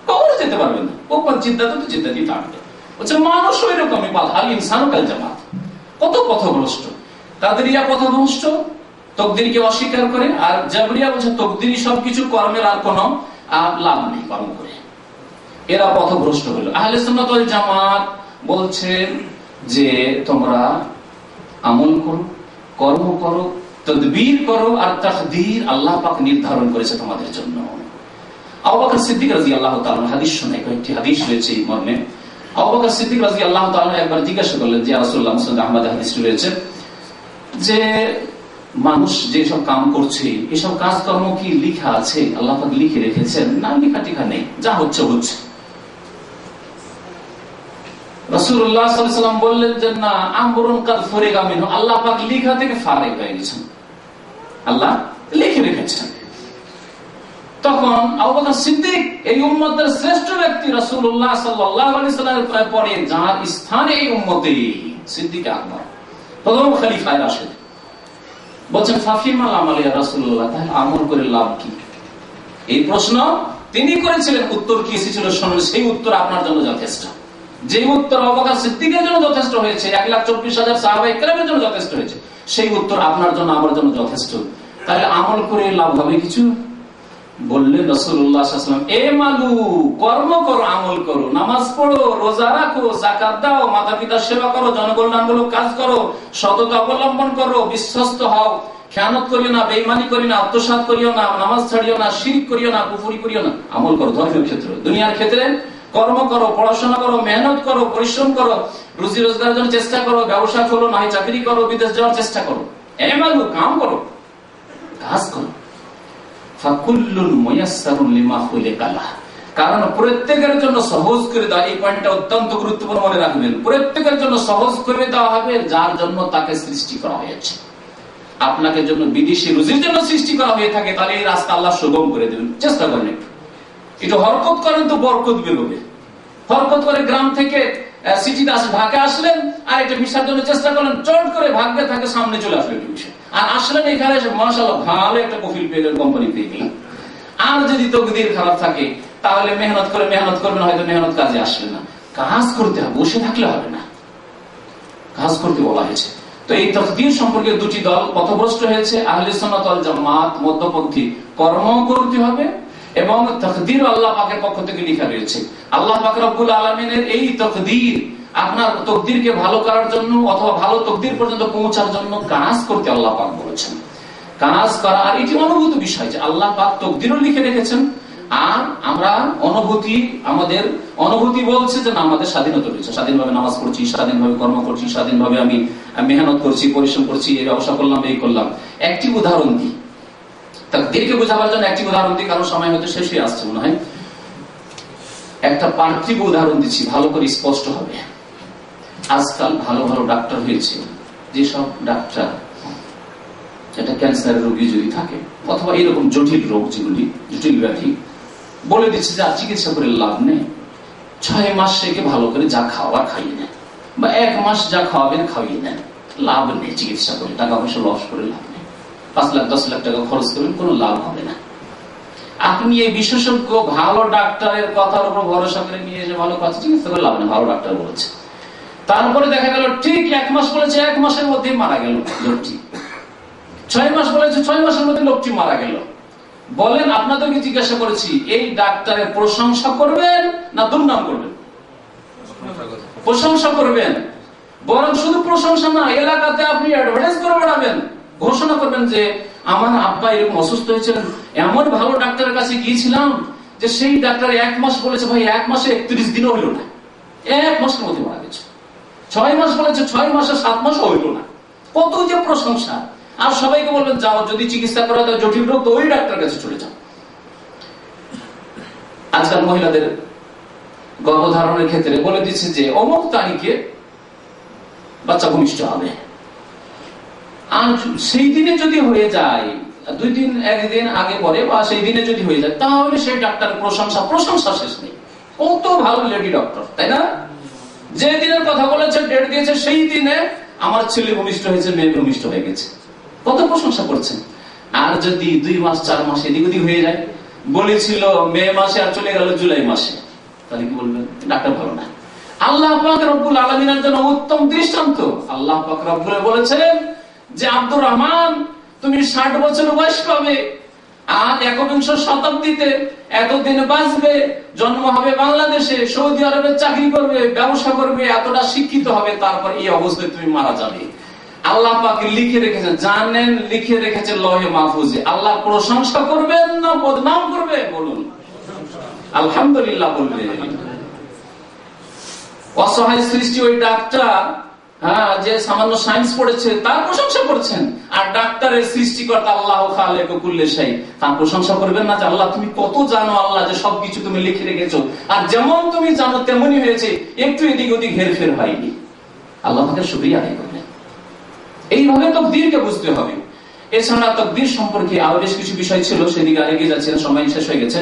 Speaker 1: কখনো যেতে পারবে না। জিদ্দাতে তো জিদ্দা দিয়ে থাকবে। বলছে মানুষ ওই রকমই আল ইনসানু কাল জামাল। কত পথভ্রষ্ট, কাদরিয়া পথভ্রষ্ট, তাকদীরকে অস্বীকার করে। আর জাবরিয়া বলছে তাকদীরই সবকিছু, কর্মের আর কোনো লাভ নেই কর্ম করে। এরা পথভ্রষ্ট হলো। আহলে সুন্নাত ওয়াল জামাত বলছেন যে তোমরা আমল করো, কর্ম করো, তাদবীর করো, আর তাকদীর আল্লাহ পাক নির্ধারণ করেছে তোমাদের জন্য। আবু বকর সিদ্দিক রাদিয়াল্লাহু তাআলা হাদিস শোনায়, কয়েকটি হাদিস রয়েছে এই মর্মে। আবু বকর সিদ্দিক রাদিয়াল্লাহু তাআলা একবার জিজ্ঞাসা করলেন যে ইয়া রাসূলুল্লাহ, মুসনাদ আহমদ হাদিস রয়েছে যে মানুষ যে সব কাম করছে এসব কাজকর্ম কি লেখা আছে, আল্লাহ পাক লিখে রেখেছেন? না, লেখা টিখা নেই, যা হচ্ছে হচ্ছে। রাসূলুল্লাহ সাল্লাল্লাহু আলাইহি ওয়াসাল্লাম বললেন যে না, আমরুন কাদ ফুরিগা মিনহু, আল্লাহ পাক লেখা থেকে ফারিগ হয়ে গেছেন, আল্লাহ লিখে রেখেছেন। তখন আবু বকর সিদ্দিক, এই উম্মতের শ্রেষ্ঠ ব্যক্তি, রাসূলুল্লাহ সাল্লাল্লাহু আলাইহি ওয়াসাল্লামের পরে যার স্থানে এই উম্মতে সিদ্দিক আকবর, প্রথম খলিফা রাশিদ, বলছেন ফাফিমাল আমাল ইয়া রাসূলুল্লাহ, তাহলে আমল করে লাভ কি? এই প্রশ্ন তিনি করেছিলেন, উত্তর কি এসেছিল শুনুন। সেই উত্তর আপনার জন্য যথেষ্ট। যে উত্তর আবু বকর সিদ্দিকের জন্য যথেষ্ট হয়েছে, 1,24,000 সাহাবায়ে কেরামের জন্য যথেষ্ট হয়েছে, সেই উত্তর আপনার জন্য আমার জন্য যথেষ্ট। তাহলে আমল করে লাভ হবে কিছু? বললেন রাসূলুল্লাহ সাল্লাল্লাহু আলাইহি ওয়াসাল্লাম, এ মালু, কর্ম করো, আমল করো, নামাজ পড়ো, রোজা রাখো, যাকাত দাও, মাতা পিতার সেবা করো, জনকল্যাণমূলক কাজ করো, সততা অবলম্বন করো, বিশ্বস্ত হও, খেয়ানত করিও না, বেঈমানি করিও না, আত্মসাৎ করিও না, নামাজ ছাড়িও না, শিরক করিও না, কুফরি করিও না। আমল করো ধর্মের ক্ষেত্রে, দুনিয়ার ক্ষেত্রে কর্ম করো, পড়াশোনা করো, মেহনত করো, পরিশ্রম করো, রুজি রোজগারের জন্য চেষ্টা করো, ব্যবসা খোলো, না হয় চাকরি করো, বিদেশ যাওয়ার চেষ্টা করো। আমালু, কাম করো, কাজ করো। ফাকুল্লুন মুয়াসসারুন লিমা খুলিকা লাহ, কারণ প্রত্যেকের জন্য সহজ করে দেওয়া, এই পয়েন্টটা অত্যন্ত গুরুত্বপূর্ণ মনে রাখবেন, প্রত্যেকের জন্য সহজ করে দেওয়া হবে যার জন্য তাকে সৃষ্টি করা হয়েছে। আপনাকে জন্য বিদেশি রুজির জন্য সৃষ্টি করা হয়ে থাকে, তাহলে এই রাস্তা আল্লাহ সুগম করে দেবেন। চেষ্টা করেন একটু হরকত করেন তো বরকত বেরোবে। হরকত করে গ্রাম থেকে সিটিতে আসে, ঢাকা আসলেন আর একটা ভিসার জন্য চেষ্টা করলেন, চট করে ভাগ্যে থাকে সামনে চলে আসলো একটা ভিসা, আর আসলেন এখানে এসে মাশাআল্লাহ ভালো একটা কফিল পেয়ে গেলেন, কোম্পানি পেয়ে গেলেন। আর যদি তকদির খারাপ থাকে তাহলে মেহনত করবেন, হয়তো মেহনত কাজে আসবে না। কাজ করতে হবে, বসে থাকলে হবে না, কাজ করতে বলা হয়েছে। তো এই তকদির সম্পর্কে দুটি দল পথভ্রষ্ট হয়েছে, আহলে সুন্নাত ওয়াল জামাত মধ্যপন্থী। কর্ম করতে হবে এবং তকদির আল্লাহ পাকের পক্ষ থেকে লেখা রয়েছে। আল্লাহ পাক রব্বুল আলামিনের এই তকদির, আপনার তকদিরকে ভালো করার জন্য অথবা ভালো তকদির পর্যন্ত পৌঁছার জন্য কাজ করতে আল্লাহ পাক বলেছেন। কাজ করা, আর এটি অনুভূত বিষয় যে আল্লাহ পাক তকদিরও লিখে রেখেছেন, আর আমরা আমাদের অনুভূতি বলছে যে না, আমাদের স্বাধীনতা রয়েছে, স্বাধীনভাবে নামাজ পড়ছি, স্বাধীনভাবে কর্ম করছি, স্বাধীনভাবে আমি মেহনত করছি, পরিশ্রম করছি, এই ব্যবসা করলাম, এই করলাম। একটি উদাহরণ দিই, তাকদীরকে বোঝাবার জন্য একটি উদাহরণ দিই, কারণ সময় হয়তো শেষ হয়ে আসছে মনে হয়। একটা পার্থিব উদাহরণ দিচ্ছি, ভালো করে স্পষ্ট হবে। আজকাল ভালো ভালো ডাক্তার হয়েছে, যেসব ডাক্তার এটা ক্যান্সারের রোগী যদি থাকে অথবা এরকম জটিল রোগ, যেগুলি জটিল ব্যাধি, বলে দিচ্ছে যে আর চিকিৎসা করে লাভ নেই, 6 মাস থেকে ভালো করে যা খাওয়ার খাইয়ে নেন, বা 1 মাস যা খাওয়াবেন খাইয়ে নেন, লাভ নেই চিকিৎসা করে, টাকা পয়সা লস করে লাভ নেই, 5 লাখ 10 লাখ টাকা খরচ করবেন, কোনো লাভ হবে না। আপনি এই বিশেষজ্ঞ ভালো ডাক্তারের কথার উপর ভরসা করে নিয়ে এসে ভালো কাজ চিকিৎসা করে লাভ নেই, ভালো ডাক্তার বলেছে। তারপরে দেখা গেল ঠিক 1 মাস বলেছে, 1 মাসের মধ্যে মারা গেল লোকটি। 6 মাস বলেছে, 6 মাসের মধ্যে লোকটি মারা গেল। বলেন, আপনাদেরকে জিজ্ঞাসা করেছি, এই ডাক্তারের প্রশংসা করবেন না দুর্নাম করবেন? প্রশংসা করবেন। বরং শুধু প্রশংসা না, এলাকাতে আপনি অ্যাডভার্টাইজ করে বেড়াবেন, ঘোষণা করবেন যে আমার আব্বা এরকম অসুস্থ হয়েছিলেন, এমন ভালো ডাক্তারের কাছে গিয়েছিলাম যে সেই ডাক্তার 1 মাস বলেছে, ভাই 1 মাসে 31 দিনও হইল না, 1 মাসের মধ্যে মারা গেছে। 6 মাস বলেছে, 6 মাসে 7 মাসও হইল না। কত যে প্রশংসা। আর সবাইকে বলবেন যাও, যদি চিকিৎসা করা হয় জটিল রোগ তো ওই ডাক্তার কাছে চলে যাও। আজকাল মহিলাদের গর্ভধারণের ক্ষেত্রে বলে দিচ্ছে যে অমুক তারিখে বাচ্চা ভূমিষ্ঠ হবে, আর সেই দিনে যদি হয়ে যায়, 2 দিন 1 দিন আগে পরে বা সেই দিনে যদি হয়ে যায়, তাহলে সেই ডাক্তারের প্রশংসা শেষ নেই। কত ভালো লেডি ডক্টর, তাই না? যে দিনের কথা বলেছে, ডেট দিয়েছে, সেই দিনে আমার ছেলে ভূমিষ্ঠ হয়েছে, মেয়ে ভূমিষ্ঠ হয়ে গেছে, কত প্রশংসা করছেন। আর যদি 2 মাস 4 মাস এদিক ওদিক হয়ে যায়, বলেছিল মে মাসে আর চলে গেল জুলাই মাসে, তাহলে কি বলবেন? ডাক্তার ভালো না। আল্লাহ পাক রব্বুল আলামিনের জন্য উত্তম দৃষ্টান্ত। আল্লাহ পাক রব্বুল বলেছেন যে আব্দুর রহমান, তুমি 60 বছর বয়স পাবে, আর 21শ শতাব্দীতে এতদিন বাঁচবে, জন্ম হবে বাংলাদেশে, সৌদি আরবে চাকরি করবে, ব্যবসা করবে, এতটা শিক্ষিত হবে, তারপর এই অবস্থায় তুমি মারা যাবে। আল্লাহ পাক লিখে রেখেছেন, জানেন, লিখে রেখেছেন লৌহে মাহফুজে। আল্লাহ প্রশংসা করবেন না বদনাম করবে? বলুন আলহামদুলিল্লাহ বলবেন। অসহায় সৃষ্টি ওই ডাক্তার, যে সামান্য সায়েন্স পড়েছে, তার প্রশংসা করছেন। আর ডাক্তারের সৃষ্টিকর্তা আল্লাহ খালিকু কুল্লি শাই, তার প্রশংসা করবেন না যে আল্লাহ তুমি কত জানো, আল্লাহ যে সবকিছু তুমি লিখে রেখেছো, আর যেমন তুমি জানো তেমনই হয়েছে, একটু এদিক ওদিক হেরফের হয়নি। আল্লাহ পাকের শুকরিয়া আদায় করবেন। এইভাবে তাকদীরকে বুঝতে হবে। এছাড়া তাকদীর সম্পর্কে আরো বেশ কিছু বিষয় ছিল, সেদিকে এগিয়ে যাচ্ছেন, সময় শেষ হয়ে গেছে।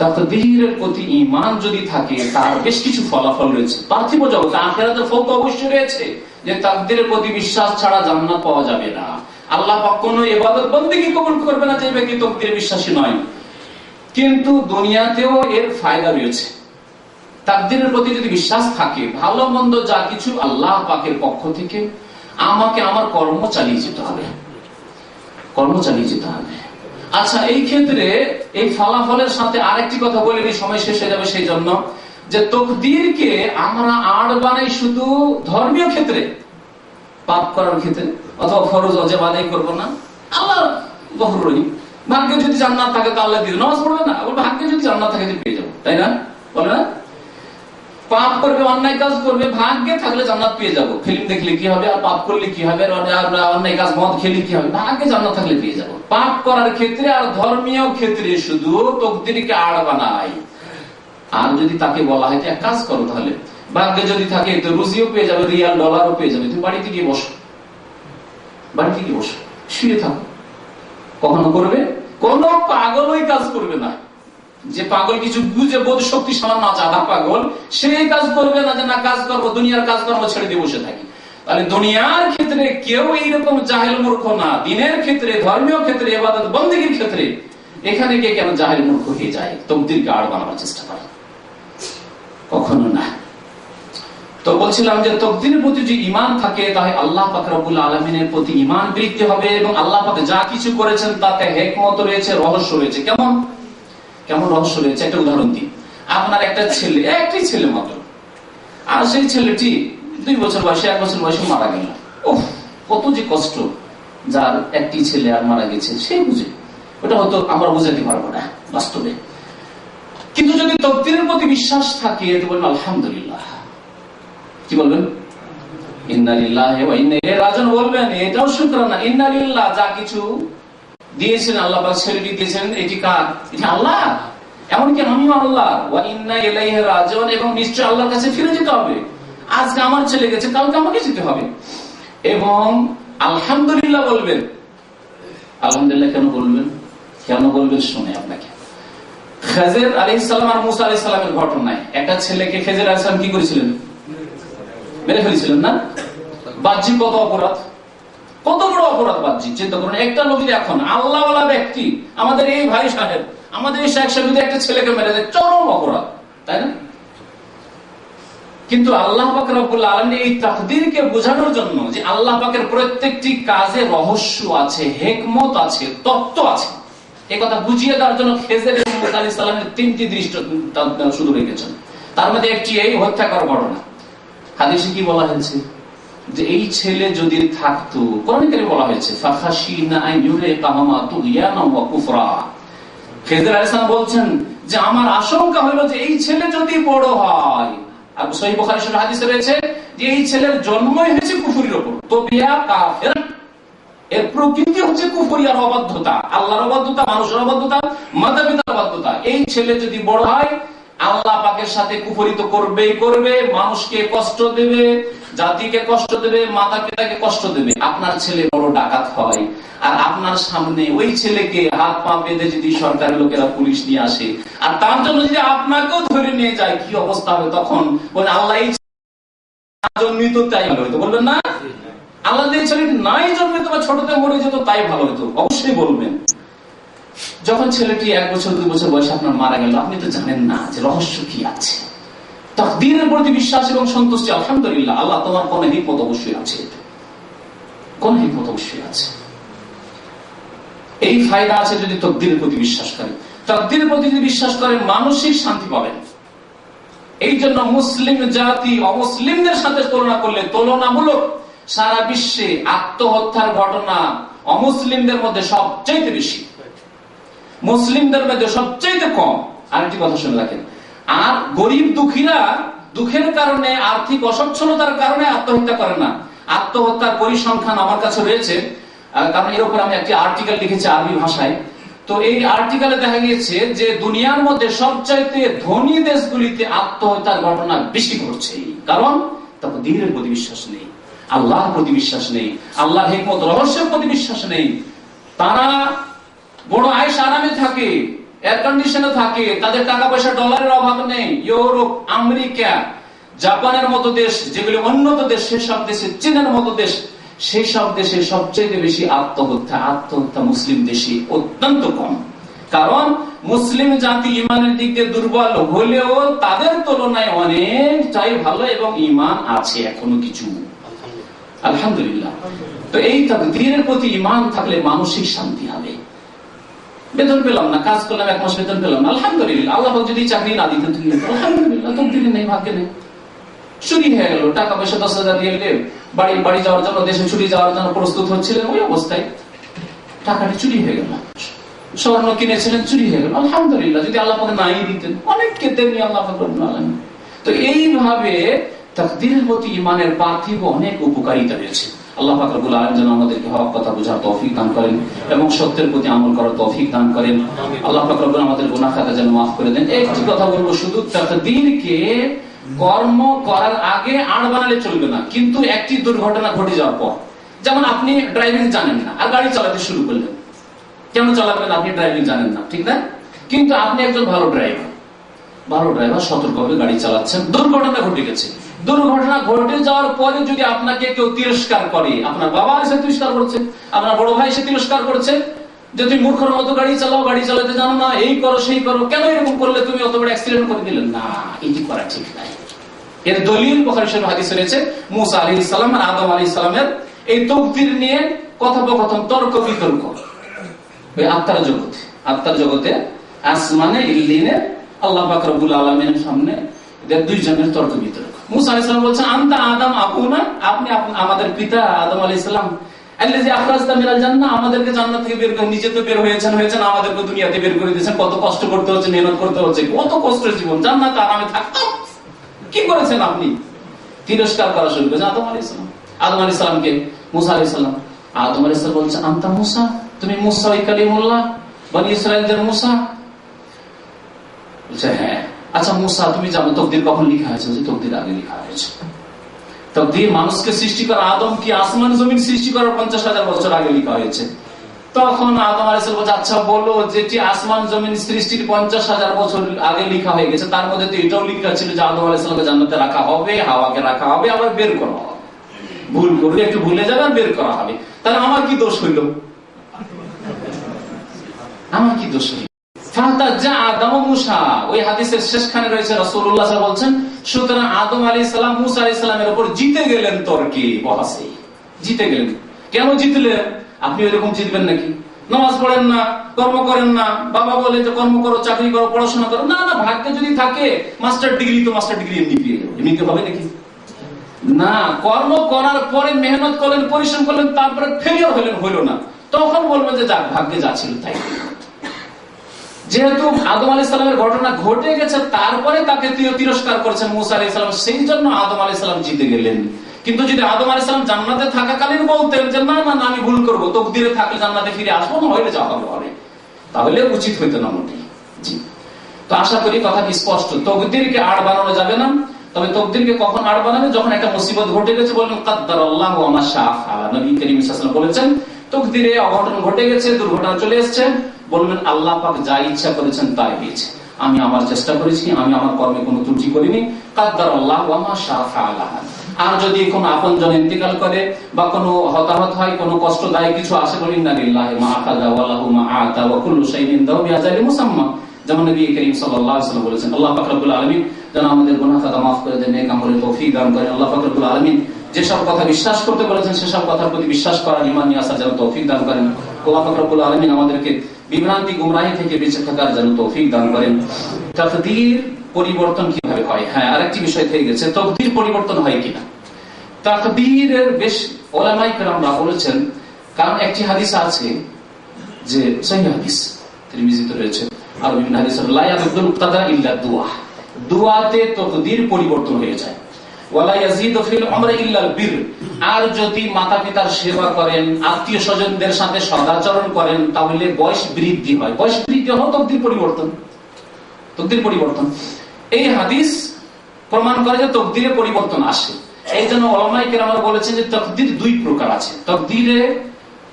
Speaker 1: তাকদীরের প্রতি ঈমান যদি থাকে, তার বেশ কিছু ফলাফল রয়েছে পার্থিব জগতে। আখিরাতের ফল তো অবশ্যই রয়েছে, যে তাকদীরের প্রতি বিশ্বাস ছাড়া জান্নাত পাওয়া যাবে না। আল্লাহ পাক কোনো ইবাদত বন্দেগী কবুল করবে না যে ব্যক্তি তাকদীরে বিশ্বাসী নয়। কিন্তু দুনিয়াতেও এর ফায়দা রয়েছে। তাকদীরের প্রতি যদি বিশ্বাস থাকে, ভালো মন্দ যা কিছু আল্লাহ পাকের পক্ষ থেকে, আমাকে আমার কর্ম চালিয়ে যেতে হবে, কর্ম চালিয়ে যেতে হবে। আচ্ছা, এই ক্ষেত্রে এই ফলাফলের সাথে আরেকটি কথা বলে নিই, সময় শেষ হয়ে যাবে সেই জন্য, যে তাকদীরকে আমরা আড় বানাই শুধু ধর্মীয় ক্ষেত্রে, পাপ করার ক্ষেত্রে অথবা ফরজ ওয়াজিব আদায় করব না, আল্লাহ গফুর রহিম, ভাগ্যে যদি জান্নাত থাকে তো আল্লাহ দিবে, নামাজ পড়বে না, ভাগ্যে যদি জান্নাত থাকে পেয়ে যাবো, তাই না? বলে না? পাপ করবে, অন্যায় কাজ করবে, ভাগ্যে থাকলে জান্নাত পেয়ে যাবো। ফিল্ম দেখলে কি হবে, আর পাপ করলে কি হবে, অন্যায় কাজ মদ খেলে কি হবে, ভাগ্যে জান্নাত থাকলে পেয়ে যাবো। পাপ করার ক্ষেত্রে আর ধর্মীয় ক্ষেত্রে শুধু তকদিরকে আড় বানায়। আর যদি তাকে বলা হয় এক কাজ করো, তাহলে ভাগ্যে যদি থাকে তো রুজিও পেয়ে যাবে, রিয়াল ডলারও পেয়ে যাবে, তুমি বাড়িতে গিয়ে বসো, বাড়িতে গিয়ে বসো, শুয়ে থাকো। কখনো করবে? কোন পাগল ওই কাজ করবে না। যে পাগল কিছু বুঝে, বোধ শক্তি সামান্য আছে, আধা পাগল, সেই কাজ করবে না যে না কাজ করবো, দুনিয়ার কাজ করবো, ছেড়ে দিয়ে বসে থাকি। তাহলে দুনিয়ার ক্ষেত্রে কেউ এইরকম জাহেল মূর্খ না, দিনের ক্ষেত্রে, ধর্মীয় ক্ষেত্রে, ইবাদত বন্দেগীর ক্ষেত্রে এখানে কে কেন জাহেল মূর্খ হয়ে যায়, তকদিরকে আড় বানাবার চেষ্টা করে? কখনো না। তো বলছিলাম যে তকদিরের প্রতি যে ঈমান থাকে, তাহলে আল্লাহ পাক রব্বুল আলামিনের প্রতি ঈমান বৃদ্ধি হবে, এবং আল্লাহ পাক যা কিছু করেছেন তাতে হিকমত রয়েছে, রহস্য রয়েছে। কেমন কেমন রহস্য রয়েছে? একটা উদাহরণ দিই। আপনার একটা ছেলে, একটি ছেলে মাত্র, আর সেই ছেলেটি 2 বছর বয়সে, 1 বছর বয়সে মারা গেল। ওহ, কত যে কষ্ট যার একটি ছেলে আর মারা গেছে, সে বুঝে। ওটা হয়তো আমরা বুঝাতে পারবো না বাস্তবে, কিন্তু যদি তকদিরের প্রতি বিশ্বাস থাকে তো বলবেন আলহামদুলিল্লাহ। কি বলবেন? ইন্না লিল্লাহি ওয়া ইন্না ইলাইহি রাজিউন বলবেন। এটাও শুকরানা। ইন্না লিল্লাহ, যা কিছু দিয়েছেন আল্লাহ পাক, ছেলেটি দিয়েছেন, এটি কার? এটি আল্লাহ। এমনকি আমিও আল্লাহ। ওয়া ইন্না ইলাইহি রাজিউন, এবং নিশ্চয় আল্লাহর কাছে ফিরে যেতে হবে। আজকে আমার ছেলে গেছে, কালকে আমাকে যেতে হবে। এবং আলহামদুলিল্লাহ বলবেন। আলহামদুলিল্লাহ কেন বলবেন? কেন বলবেন শুনে আপনাকে। খেজর আলাইহিস সালাম আর মুসা আলাইহিস সালামের ঘটনায় একটা ছেলেকে খেজর আলাইহিস সালাম কি করেছিলেন? মেরে ফেলেছিলেন না? বাহ্যিক কত অপরাধ, কত বড় অপরাধ বাহ্যিক। চিন্তা করুন, একটা লোক এখন আল্লাহওয়ালা ব্যক্তি, আমাদের এই ভাই সাহেব, আমাদের এই শেখ সাহেব একটা ছেলেকে মেরে দেয়, চরম অপরাধ, তাই না? কিন্তু আল্লাহ পাক রব্বুল আলামিন এই তাকদীরকে বোঝানোর জন্য যে আল্লাহ পাকের প্রত্যেকটি কাজে রহস্য আছে, হিকমত আছে, তত্ত্ব আছে, এই কথা বুঝিয়ে দেওয়ার জন্য খেজর এবং মুসা আলাইহিস সালামের 3টি দৃষ্টান্ত শুধু রেখেছেন। তার মধ্যে একটি এই হত্যা করার ঘটনা। হাদিসে কি বলা হয়েছে? যে এই ছেলে যদি থাকতো, কোরআনে কারিমে বলা হয়েছে ফাখাশিনা আন ইউরিকাহুমা তুগয়ানা ওয়া কুফরা। খেজর আলাইহিস সালাম বলছেন যে আমার আশঙ্কা হলো যে এই ছেলে যদি বড় হয়, আর সহিহ বুখারী শরীফ হাদিসে রয়েছে যে এই ছেলের জন্মই হয়েছে কুফরির উপর, তো বিয়া কাফের, এর প্রকৃতি হচ্ছে কুফরি আর অবাধ্যতা, আল্লাহর অবাধ্যতা, মানুষের অবাধ্যতা, মাতা-পিতার অবাধ্যতা। এই ছেলে যদি বড় হয় আল্লাহ পাকের সাথে কুফরি তো করবেই করবে, মানুষকে কষ্ট দেবে, জাতিকে কষ্ট দেবে, মাতা পিতাকে কষ্ট দেবে। আপনার ছেলে বড় ডাকাত হয়, আর আপনার সামনে ওই ছেলেকে হাত পা বেঁধে যদি সরকারি লোকেরা পুলিশ নিয়ে আসে, আর তার জন্য যদি আপনাকেও ধরে নিয়ে যায়, কি অবস্থা হবে তখন? আল্লাহ জন্মিত তাই ভালো হইতো, বলবেন না? আল্লাহ যে ছেলেটি নাই জন্মিত বা ছোটতে মরে যেত তাই ভালো হইতো, অবশ্যই বলবেন। যখন ছেলেটি 1 বছর 2 বছর বয়সে আপনার মারা গেল, আপনি তো জানেন না যে রহস্য কি আছে। তাকদীরের প্রতি বিশ্বাস এবং সন্তুষ্টি, আলহামদুলিল্লাহ, আল্লাহ তোমার কোন হিকমত অবশ্যই আছে, কোন হিকমত অবশ্যই আছে। এই ফায়দা আছে যদি তাকদীরের প্রতি বিশ্বাস করেন। তাকদীরের প্রতি যদি বিশ্বাস করেন, মানসিক শান্তি পাবেন। এই জন্য মুসলিম জাতি অমুসলিমদের সাথে তুলনা করলে তুলনামূলক সারা বিশ্বে আত্মহত্যার ঘটনা অমুসলিমদের মধ্যে সবচেয়ে বেশি, মুসলিমদের মধ্যে সবচেয়ে কম। আরেকটি কথা শুনে রাখেন, আর গরিব দুঃখীরা দুঃখের কারণে, আর্থিক অসচ্ছলতার কারণে আত্মহত্যা করে না। আত্মহত্যার পরিসংখ্যান আমার কাছে রয়েছে, কারণ এর উপর আমি একটি আর্টিকেল লিখেছি আরবি ভাষায়। তো এই আর্টিকেলে দেখা গিয়েছে যে দুনিয়ার মধ্যে সবচাইতে ধনী দেশগুলিতে আত্মহত্যার ঘটনা বেশি ঘটছে, কারণ তাকদীরের প্রতি বিশ্বাস নেই, আল্লাহর প্রতি বিশ্বাস নেই, আল্লাহর হিকমত রহস্যের প্রতি বিশ্বাস নেই। তারা বড় আয়েশ আরামে থাকে, এয়ার কন্ডিশনে থাকে, তাদের টাকা পয়সা ডলারের অভাব নেই। ইউরোপ, আমেরিকা, জাপানের মতো দেশ, যেগুলি উন্নত দেশ, সেসব দেশে, চীনের মতো দেশ, সেই সব দেশে সবচেয়ে বেশি আত্মহত্যা মুসলিম দেশে অত্যন্ত কম। কারণ মুসলিম জাতি ইমানের দিক দিয়ে দুর্বল হলেও তাদের তুলনায় অনেকটাই ভালো, এবং ইমান আছে এখনো কিছু, আলহামদুলিল্লাহ। তো এই তাকদীরের প্রতি ইমান থাকলে মানসিক শান্তি হবে। বেতন পেলাম না, কাজ করলাম, 1 মাস বেতন পেলাম না, আলহামদুলিল্লাহ। আল্লাহ যদি চাকরি না দিতেন, আলহামদুলিল্লাহ, তাকদীরে নেই, ভাগ্যে নেই। চুরি হয়ে গেল, টাকা পয়সা 10,000 দিয়ে বাড়ি যাওয়ার জন্য, দেশে ছুটি যাওয়ার জন্য প্রস্তুত হচ্ছিলেন, ওই অবস্থায় টাকাটি চুরি হয়ে গেল। স্বর্ণ কিনেছিলেন, চুরি হয়ে গেল, আলহামদুলিল্লাহ। যদি আল্লাহ পাক নাই দিতেন, অনেককে তেমনি আল্লাহ পাক রব্বুল আলামিন। তো এইভাবে তাকদীরের প্রতি ঈমানের পার্থিব অনেক উপকারিতা রয়েছে। আল্লাহ পাক রব্বুল আলামিন যেন আমাদেরকে হক কথা বোঝার তৌফিক দান করেন এবং সত্যের প্রতি আমল করার তৌফিক দান করেন। আল্লাহ পাক রব্বুল আমাদের গুনাহ খাতা যেন মাফ করে দেন। একটি কথা বলবো, শুধু তাকদীরকে কর্ম করার আগে আড় বানালে চলবে না, কিন্তু একটি দুর্ঘটনা ঘটে যাওয়ার পর, যেমন আপনি ড্রাইভিং জানেন না আর গাড়ি চালাতে শুরু করলেন, কেন চালাবেন? আপনি ড্রাইভিং জানেন না, ঠিক না? কিন্তু আপনি একজন ভালো ড্রাইভার সতর্কভাবে গাড়ি চালাচ্ছেন, দুর্ঘটনা ঘটে গেছে। দুর্ঘটনা ঘটে যাওয়ার পরে যদি আপনাকে কেউ তিরস্কার করে, আপনার বাবা এসে তিরস্কার করছে, আপনার বড় ভাই এসে তিরস্কার করছে যে তুমি মূর্খের মতো গাড়ি চালাও, গাড়ি চালাতে জানো না, এই করো সেই করো, কেন এরকম করলে, তুমি অত বড় অ্যাক্সিডেন্ট করে দিলেন, না এটি করা ঠিক নাই। এর দলিল বুখারী শরীফ হাদিসে রয়েছে, মুসা আলাইহিস সালাম আর আদম আলাইহিস সালামের এই তাকদীর নিয়ে কথোপকথন, তর্ক বিতর্ক ওই আত্মার জগতে আসমানে ইল্লিনে আল্লাহ পাক রব্বুল আলামিনের সামনে দুইজনের তর্ক বিতর্ক। মুসা আলাইহিস সালাম বলছেন, আনতা আদম আকুনা, আপনি আমাদের পিতা আদম আলাইহিস সালাম, আল্লাযী আখরাজতা মিনাল জান্নাহ, আমাদেরকে জান্নাত থেকে বের করে, নিজে তো বের হয়েছেন, আমাদেরকে দুনিয়াতে বের করে দিয়েছেন, কত কষ্ট করতে হচ্ছে, মেহনত করতে হচ্ছে, কত কষ্টের জীবন, জান্নাতে আরামে থাকতাম, কি করেছেন আপনি? তিরস্কার করা শুরু করেছেন আদম আলাইহিস সালামকে। মুসা আলাইহিস সালাম, আদম আলাইহিস সালাম বলছে, আনতা মুসা, তুমি মুসা ওই কালিমুল্লাহ, বনি ইসরাঈলদের মুসা? বলছে হ্যাঁ। আচ্ছা মুসা, তুমি জানো তাকদীর কখন লেখা হয়েছে? যে তাকদীর আগে লেখা হয়েছে। তাকদীর মানুষকে সৃষ্টি করা, আদম কি আসমান জমিন সৃষ্টি করার 50,000 বছর আগে লেখা হয়েছে। তখন আদম আলাইহিস সালাম বলছে, আচ্ছা বলো, যেটি আসমান জমিন সৃষ্টির 50,000 বছর আগে লেখা হয়ে গেছে, তার মধ্যে তো এটাও লেখা ছিল যে আদম আলাইহিস সালামকে জান্নাতে রাখা হবে, হাওয়াকে রাখা হবে, আবার বের করা হবে, ভুল করলে একটু ভুলে যাবে আর বের করা হবে, তাহলে আমার কি দোষ হইল? আমার কি দোষ হইল? ওই হাদিসের শেষখানে রয়েছে, রাসূলুল্লাহ সাল্লাল্লাহু আলাইহি ওয়াসাল্লাম বলছেন, সুতরাং আদম আলাইহিস সালাম মুসা আলাইহিস সালামের উপর জিতে গেলেন তর্কে, বহাসে জিতে গেলেন। কেন জিতলেন? আপনি এরকম জিতবেন নাকি? নামাজ পড়েন না, কর্ম করেন না, বাবা বলে যে কর্ম করো, চাকরি করো, পড়াশোনা করো, না না, ভাগ্যে যদি থাকে মাস্টার ডিগ্রি, তো মাস্টার ডিগ্রি এমনি পেয়ে যাবে, এমনিতে হবে নাকি? না, কর্ম করার পরে মেহনত করলেন, পরিশ্রম করলেন, তারপরে ফেলিয়ার হলেন, হইল না, তখন বলবেন যে যাক, ভাগ্যে যা ছিল তাই। যেহেতু আদম আলাইহিস সালামের ঘটনা ঘটে গেছে, তারপরে তাকে তিরস্কার করেছেন মুসা আলাইহিস সালাম, সেই জন্য আদম আলাইহিস সালাম জিতে গেলেন। কিন্তু যদি আদম আলাইহিস সালাম জান্নাতে থাকাকালীন বলতেন যে না না, আমি ভুল করবো, তাকদীরে থাকলে জান্নাতে ফিরে আসবো, না হইলে যাওয়া হবে, তাহলে উচিত হইতো না মোটেই। জি, তো আশা করি কথা স্পষ্ট। তাকদীরকে আড় বানানো যাবে না। তবে তাকদীরকে কখন আড় বানাবে? যখন একটা মুসিবত ঘটে গেছে, বললেন কাদ্দারাল্লাহু ওয়া মা শাআ ফাআল। নবী করিম সাল্লাল্লাহু আলাইহি ওয়াসাল্লাম বলেছেন, তাকদীরে অঘটন ঘটে গেছে, দুর্ঘটনা চলে এসেছে, বলবেন আল্লাহ পাক যা ইচ্ছা করেছেন তাই হয়েছে, আমি আমার চেষ্টা করেছি, আমি আমার কর্মে কোনো ত্রুটি করিনি, কাদ্দারাল্লাহু ওয়া মা শাআ ফাআল। আর যদি কোনো আপনজন ইন্তেকাল করে বা কোনো হতাহত হয়, কোনো কষ্টদায়ক কিছু আসে, বলি ইন্না লিল্লাহি মা আখাযা ওয়া লাহু মা আতা ওয়া কুল্লু শাইইন ইনদাহু বিআজালিন মুসাম্মা। যেমন নবী করিম সাল্লাল্লাহু আলাইহি ওয়াসাল্লাম বলেছেন, আল্লাহ পাক রব্বুল আলামিন যেন আমাদের গুনাহ খাতা মাফ করে দেন, নেক আমলের তৌফিক দান করেন। আল্লাহ পাক রব্বুল আলামিন যেসব কথা বিশ্বাস করতে বলেছেন, সেসব কথার প্রতি বিশ্বাস করার, ঈমান নিয়ে আসার যেন তৌফিক দান করেন। আল্লাহ পাক রব্বুল আলামিন আমাদেরকে বিভ্রান্তি, গুমরাহি থেকে বেঁচে থাকার যেন তৌফিক দান করেন। তাকদীর পরিবর্তন কিভাবে হয়? হ্যাঁ, আরেকটি বিষয় থেকে গেছে, তাকদীর পরিবর্তন হয় কিনা। তাকদীরের বেশ উলামায়ে কেরামরা বলেছেন, কারণ একটি হাদিস আছে যে সহিহ হাদিস, তিরমিজিতে রয়েছে, আর বিভিন্ন হাদিস, লা ইয়াবদুল কাদা ইল্লা দুআ, দুআতে তাকদীর পরিবর্তন হয়ে যায়। ওয়ালা ইয়াজিদু ফিল আমরি ইল্লাল বির, আর যদি মাতা-পিতার সেবা করেন, আত্মীয়-স্বজনদের সাথে সদাচরণ করেন, তাহলে বয়স বৃদ্ধি হয়। বয়স বৃদ্ধি হওয়া তাকদীর পরিবর্তন। এই হাদিস প্রমাণ করে যে তাকদীরে পরিবর্তন আসে। এই জন্য উলামায়ে কেরামরা বলেছেন যে তাকদীর দুই প্রকার আছে, তাকদীরে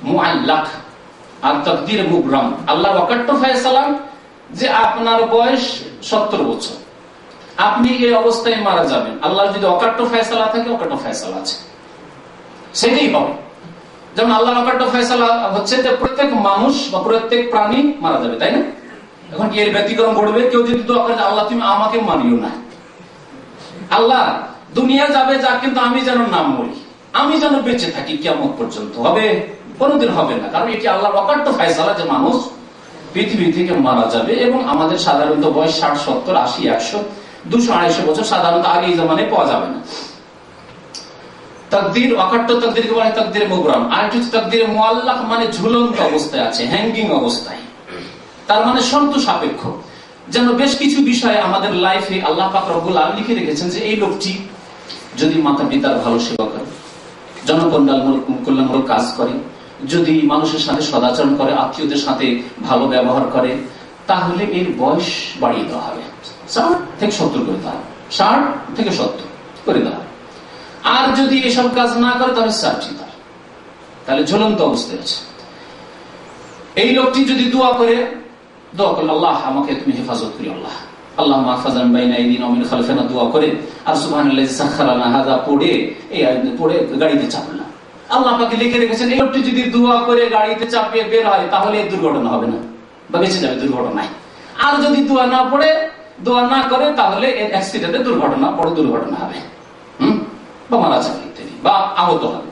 Speaker 1: মুআল্লাক আর তাকদীরে মুবরাম। আল্লাহর ওয়াকাট্ট ফয়সালা যে আপনার বয়স 70 বছর, আপনি এই অবস্থায় মারা যাবেন, আল্লাহর যদি অকাট্য ফয়সালা থাকে, অকাট্য ফয়সালা আছে, সেটাই হবে। যেমন আল্লাহর অকাট্য ফয়সালা হচ্ছে যে প্রত্যেক মানুষ বা প্রত্যেক প্রাণী মারা যাবে, তাই না? এখন কি এর ব্যতিক্রম ঘটবে? কেউ যদি দোয়া করে, আল্লাহ তুমি আমাকে মানিও না, আল্লাহ দুনিয়া যাবে যা, কিন্তু আমি যেন না মরি, আমি যেন বেঁচে থাকি কিয়ামত পর্যন্ত, হবে? কোনোদিন হবে না, কারণ এটি আল্লাহর অকাট্য ফয়সালা যে মানুষ পৃথিবী থেকে মারা যাবে। এবং আমাদের সাধারণত বয়স 60, 70, 80, 100, 200, 250 বছর সাধারণত আগে এই জামানায় পাওয়া যাবে না। তাকদীর অকাট্য তাকদীরকে বলা হয় তাকদীরে মুবরাম। আর একটি তাকদীরে মুআল্লাক, মানে ঝুলন্ত অবস্থায় আছে, হ্যাঙ্গিং অবস্থায়, তার মানে শর্ত সাপেক্ষ। যেন বেশ কিছু বিষয়ে আমাদের লাইফে আল্লাহ পাক রব্বুল আলামিন লিখে রেখেছেন যে এই লোকটি যদি মাতা পিতার ভালো সেবা করে, জনকল্যাণমূলক কাজ করে, যদি মানুষের সাথে সদাচরণ করে, আত্মীয়দের সাথে ভালো ব্যবহার করে, তাহলে এর বয়স বাড়িয়ে দেওয়া হবে, 60 থেকে 70 করে দেওয়া হবে, 60 থেকে 70 করে দেওয়া হবে। আর যদি এসব কাজ না করে তাহলে 60 তাহলে ঝুলন্ত অবস্থায় আছে। এই লোকটি যদি দোয়া করে আল্লাহ আমাকে তুমি হেফাজত করি, আল্লাহ মাহফাজান বাইনা আইদিনা ওয়া মিন খালফিনা দোয়া করে আর সুবহানাল্লাযী সাখখারানা হাযা পড়ে এই পড়ে গাড়িতে চাপল, আল্লাহ পাক লিখে রেখেছেন এই লোকটি যদি দোয়া করে গাড়িতে চাপিয়ে বের হয় তাহলে দুর্ঘটনা হবে না বা বেঁচে যাবে দুর্ঘটনায়। আর যদি দোয়া না করে তাহলে অ্যাক্সিডেন্টে বড় দুর্ঘটনা হবে, বা মারা যাবে ইত্যাদি, বা আহত হবে।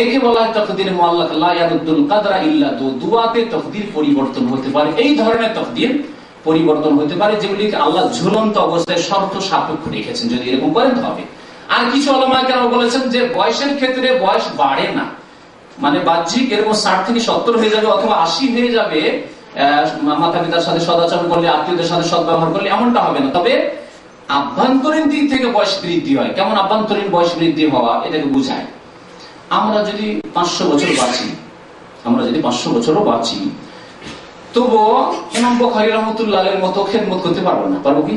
Speaker 1: একে বলা হয় তাকদীর মুআল্লাক, লা ইয়ারুদ্দুল কদরা ইল্লা দুআতে তাকদীর পরিবর্তন হতে পারে। এই ধরনের তাকদীর পরিবর্তন হতে পারে যেগুলিকে আল্লাহ ঝুলন্ত অবস্থায় শর্ত সাপেক্ষ রেখেছেন, যদি এরকম করেন হবে। আর কিছু উলামা কেরাম বলেছেন যে বয়সের ক্ষেত্রে বয়স বাড়ে না, মানে বাহ্যিক এরকম 60 থেকে 70 হয়ে যাবে অথবা 80 হয়ে যাবে মাতা পিতার সাথে সদাচরণ করলে, আত্মীয়দের সাথে সদ্ব্যবহার করলে, এমনটা হবে না। তবে আভ্যন্তরীণ দিক থেকে বয়স বৃদ্ধি হয়। কেমন আভ্যন্তরীণ বয়স বৃদ্ধি হওয়া? এটাকে বুঝায় আমরা যদি 500 বছর বাঁচি, তবুও ইমাম বুখারী রাহমাতুল্লাহ আলাইহির মতো খেদমত করতে পারবো না, পারবো কি?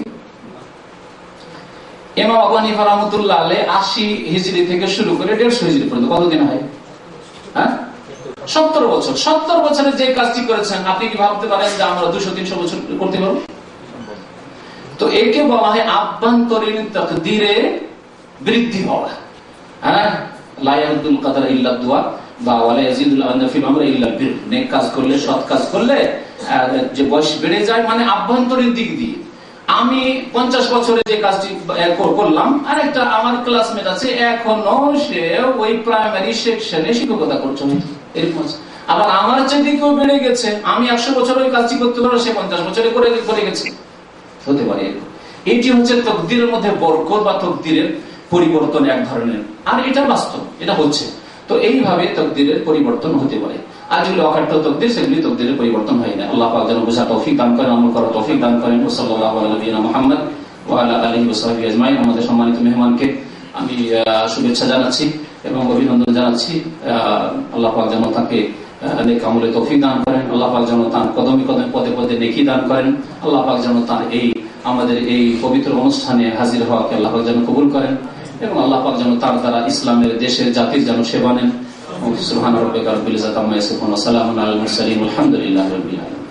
Speaker 1: ইমাম আবু হানিফা রাহমাতুল্লাহ আলাইহি 80 হিজরি থেকে শুরু করে 150 হিজরি পর্যন্ত কতদিন হয়? 70 বছর। 70 বছরে যে কাজটি করেছেন আপনি কি ভাবতে পারেন যে আমরা 200-300 বছর করতে পারবো? তো একে বলা হয় আভ্যন্তরীণ তাকদীরে বৃদ্ধি হওয়া। লা ইয়ারুদ্দুল কদরা ইল্লা দুআ বা ওয়ালা ইয়াজিদুল আমরা ফিল আমরি ইল্লা বির। নেক কাজ করলে, সৎ কাজ করলে যে বয়স বেড়ে যায়, মানে আভ্যন্তরীণ দিক দিয়ে। আমি 50 বছরে যে কাজটি করলাম, আর একটা আমার ক্লাসমেট আছে এখনো সে ওই প্রাইমারি সেকশনে শিক্ষকতা করছে, এরকম। আবার আমার চাইতে কেউ বেড়ে গেছে, আমি 100 বছর ওই কাজটি করতে পারবো, সে 50 বছরে করে গেছে, হতে পারে। এটি হচ্ছে তাকদীরের মধ্যে বরকত বা তাকদীরের পরিবর্তন এক ধরনের, আর এটা বাস্তব, এটা হচ্ছে। তো এইভাবে তাকদীরের পরিবর্তন হতে পারে। আর যেগুলো অকাট্য তাকদীর, সেগুলি তাকদীরের পরিবর্তন হয় না। আল্লাহ পাক যেন বোঝার তৌফিক দান করেন, আমল করার তৌফিক দান করেন। সাল্লাল্লাহু আলা নবিয়িনা মুহাম্মদ ওয়া আলা আলিহি ওয়া সাহবিহি আজমাইন। আমাদের সম্মানিত মেহমানকে আমি শুভেচ্ছা জানাচ্ছি এবং অভিনন্দন জানাচ্ছি। আল্লাহ পাক যেন তাকে নেক আমলে তৌফিক দান করেন। আল্লাহ পাক যেন তার কদমে কদমে পদে পদে নেকি দান করেন। আল্লাহ পাক যেন তার আমাদের এই পবিত্র অনুষ্ঠানে হাজির হওয়াকে আল্লাহ পাক যেন কবুল করেন এবং আল্লাহ পাক যেন তার দ্বারা ইসলামের, দেশের, জাতির যেন সেবা নেন। সুবহান রাব্বিকা রাব্বিল ইজ্জাতি আম্মা ইয়াসিফুন ওয়া সালামুন আলাল মুরসালিন ওয়ালহামদুলিল্লাহি রাব্বিল আলামিন।